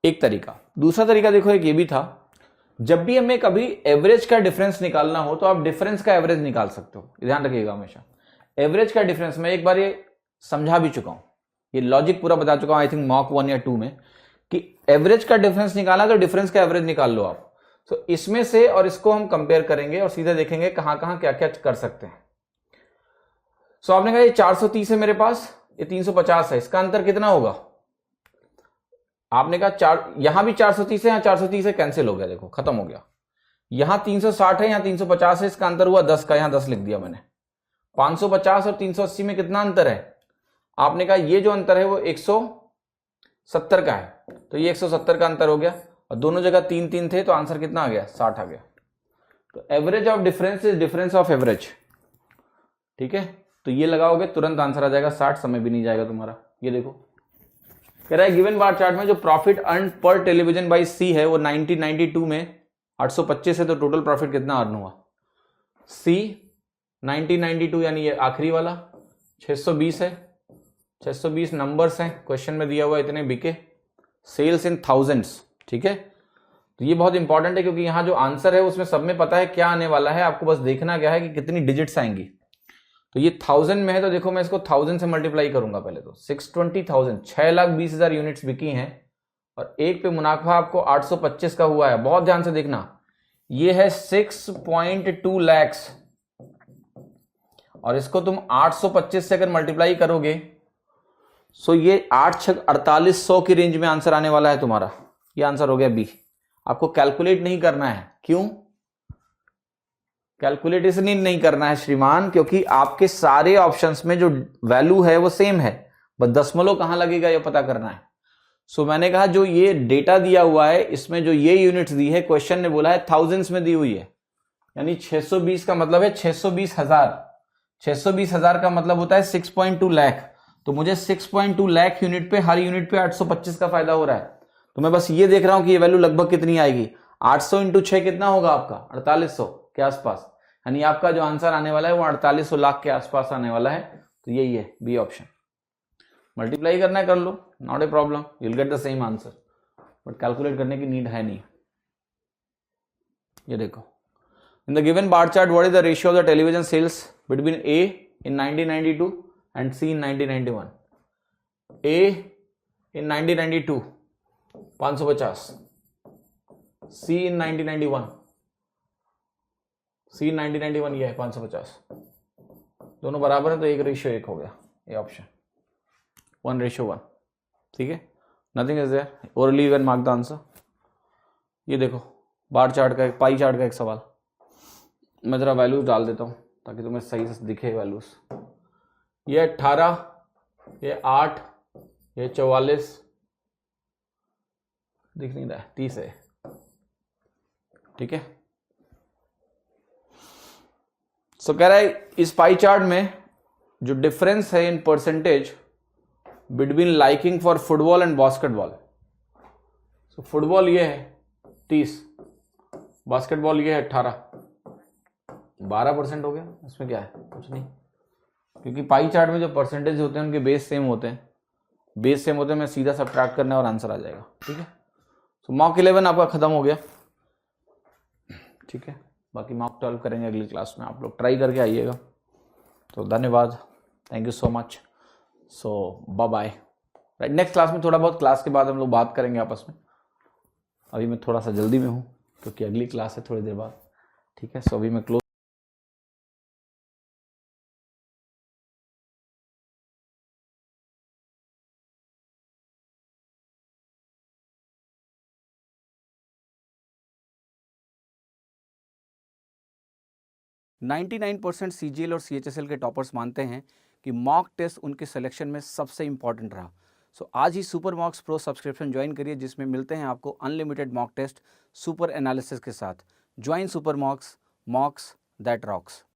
एक तरीका। दूसरा तरीका देखो एक ये भी था, जब भी हमें कभी एवरेज का डिफरेंस निकालना हो तो आप डिफरेंस का एवरेज निकाल सकते हो। ध्यान रखिएगा हमेशा एवरेज का डिफरेंस, मैं एक बार ये समझा भी चुका हूं, ये लॉजिक पूरा बता चुका हूं आई थिंक मॉक 1 या 2 में, कि एवरेज का डिफरेंस निकाला तो डिफरेंस का एवरेज निकाल लो आप। तो इसमें से और इसको हम कंपेयर करेंगे और सीधे देखेंगे कहां कहां क्या क्या कर सकते हैं। सो आपने कहा ये 430 है मेरे पास, ये 350 है, इसका अंतर कितना होगा? आपने कहा यहां भी 430 है, यहां 430 है, कैंसिल हो गया, देखो खत्म हो गया। यहां 360 है, यहां 350 है, इसका अंतर हुआ 10 का, यहां 10 लिख दिया मैंने। 550 और 380 में कितना अंतर है? आपने कहा ये जो अंतर है वो 170 का है, तो ये 170 का अंतर हो गया, और दोनों जगह 3 3 थे, तो आंसर कितना आ गया 60 आ गया। तो average of difference is difference of average. ठीक है, तो ये लगाओगे तुरंत आंसर आ जाएगा 60, समय भी नहीं जाएगा तुम्हारा। ये देखो कह रहा है गिवन बार चार्ट में जो प्रॉफिट अर्न पर टेलीविजन बाय सी है वो 1992 में 825 है, तो टोटल प्रॉफिट कितना अर्न हुआ? सी 1992 यानी ये आखिरी वाला 620 है, 620 नंबर्स हैं क्वेश्चन में दिया हुआ, इतने बिके, सेल्स इन थाउजेंड्स। ठीक है, तो ये बहुत इंपॉर्टेंट है क्योंकि यहां जो आंसर है उसमें सब में पता है क्या आने वाला है, आपको बस देखना क्या है कि कितनी डिजिट्स आएंगी। तो ये 1000 में है, तो देखो मैं इसको 1000 से मल्टीप्लाई करूंगा पहले तो 620,000, 6,20,000 यूनिट्स बिकी हैं, और एक पे मुनाफा आपको 825 का हुआ है। बहुत ध्यान से देखना, ये है 6.2 लाख, और इसको तुम 825 से अगर मल्टीप्लाई करोगे सो ये 8,48,100 की रेंज में आंसर आने वाला है तुम्हारा। ये आंसर हो गया बी। आपको कैलकुलेट नहीं करना है, क्यों कैलकुलेट इसलिए नहीं करना है श्रीमान, क्योंकि आपके सारे ऑप्शंस में जो वैल्यू है वो सेम है, बस दशमलव कहां लगेगा ये पता करना है। सो मैंने कहा जो ये डेटा दिया हुआ है इसमें जो ये यूनिट्स दी है, क्वेश्चन ने बोला है थाउजेंड्स में दी हुई है, यानी 620 का मतलब है 620,000, 620,000 का मतलब होता है 6.2 लाख। तो मुझे 6.2 लाख यूनिट पे, हर यूनिट पे 825 का फायदा हो रहा है। तो मैं बस ये देख रहा हूं कि ये वैल्यू लगभग कितनी आएगी। 800 इंटू 6 कितना होगा आपका 4800 के आसपास, यानी आपका जो आंसर आने वाला है वो 4800 लाख के आसपास आने वाला है। तो यही है बी ऑप्शन। मल्टीप्लाई करना है कर लो, not a problem, you will get the same answer, but calculate करने की नीड है नहीं। ये देखो in the given bar chart what is the ratio of the television sales between A in 1992 and C in 1991। A in 1992 550, C in 1991, C in 1991 ये है 550, दोनों बराबर है तो 1:1 हो गया ये ऑप्शन, 1:1, ठीक है। Nothing is there, orally you can mark the answer. ये देखो बार चार्ट का, पाई चार्ट का एक सवाल, मैं जरा वैल्यूज डाल देता हूँ ताकि तुम्हें सही से दिखे वैल्यूज। ये 18, ये 8, ये 44, दिख नहीं रहा है, 30 है, ठीक है। सो कह रहा है इस पाई चार्ट में जो डिफरेंस है in percentage between liking for football and basketball, so football ये है 30, बास्केटबॉल ये है 18, 12% हो गया। इसमें क्या है, कुछ नहीं, क्योंकि पाई चार्ट में जो परसेंटेज होते हैं उनके बेस सेम होते हैं, बेस सेम होते हैं, मैं सीधा सब्ट्रैक्ट करना और आंसर आ जाएगा, ठीक है। सो मॉक 11 आपका खत्म हो गया, ठीक है। बाकी मॉक 12 करेंगे अगली क्लास में, आप लोग ट्राई करके आइएगा। तो धन्यवाद, thank you so much, so bye bye. Right, next class में थोड़ा बहुत क्लास के बाद हम लोग बात करेंगे आपस में। अभी मैं थोड़ा सा जल्दी में हूँ क्योंकि अगली क्लास है थोड़ी देर बाद, ठीक है। सो अभी मैं क्लोज %99 CGL और CHSL के टॉपर्स मानते हैं कि मॉक टेस्ट उनके सिलेक्शन में सबसे इंपॉर्टेंट रहा। सो आज ही super mocks pro subscription join करिए, जिसमें मिलते हैं आपको unlimited mock test super analysis के साथ। Join super mocks, mocks that rocks.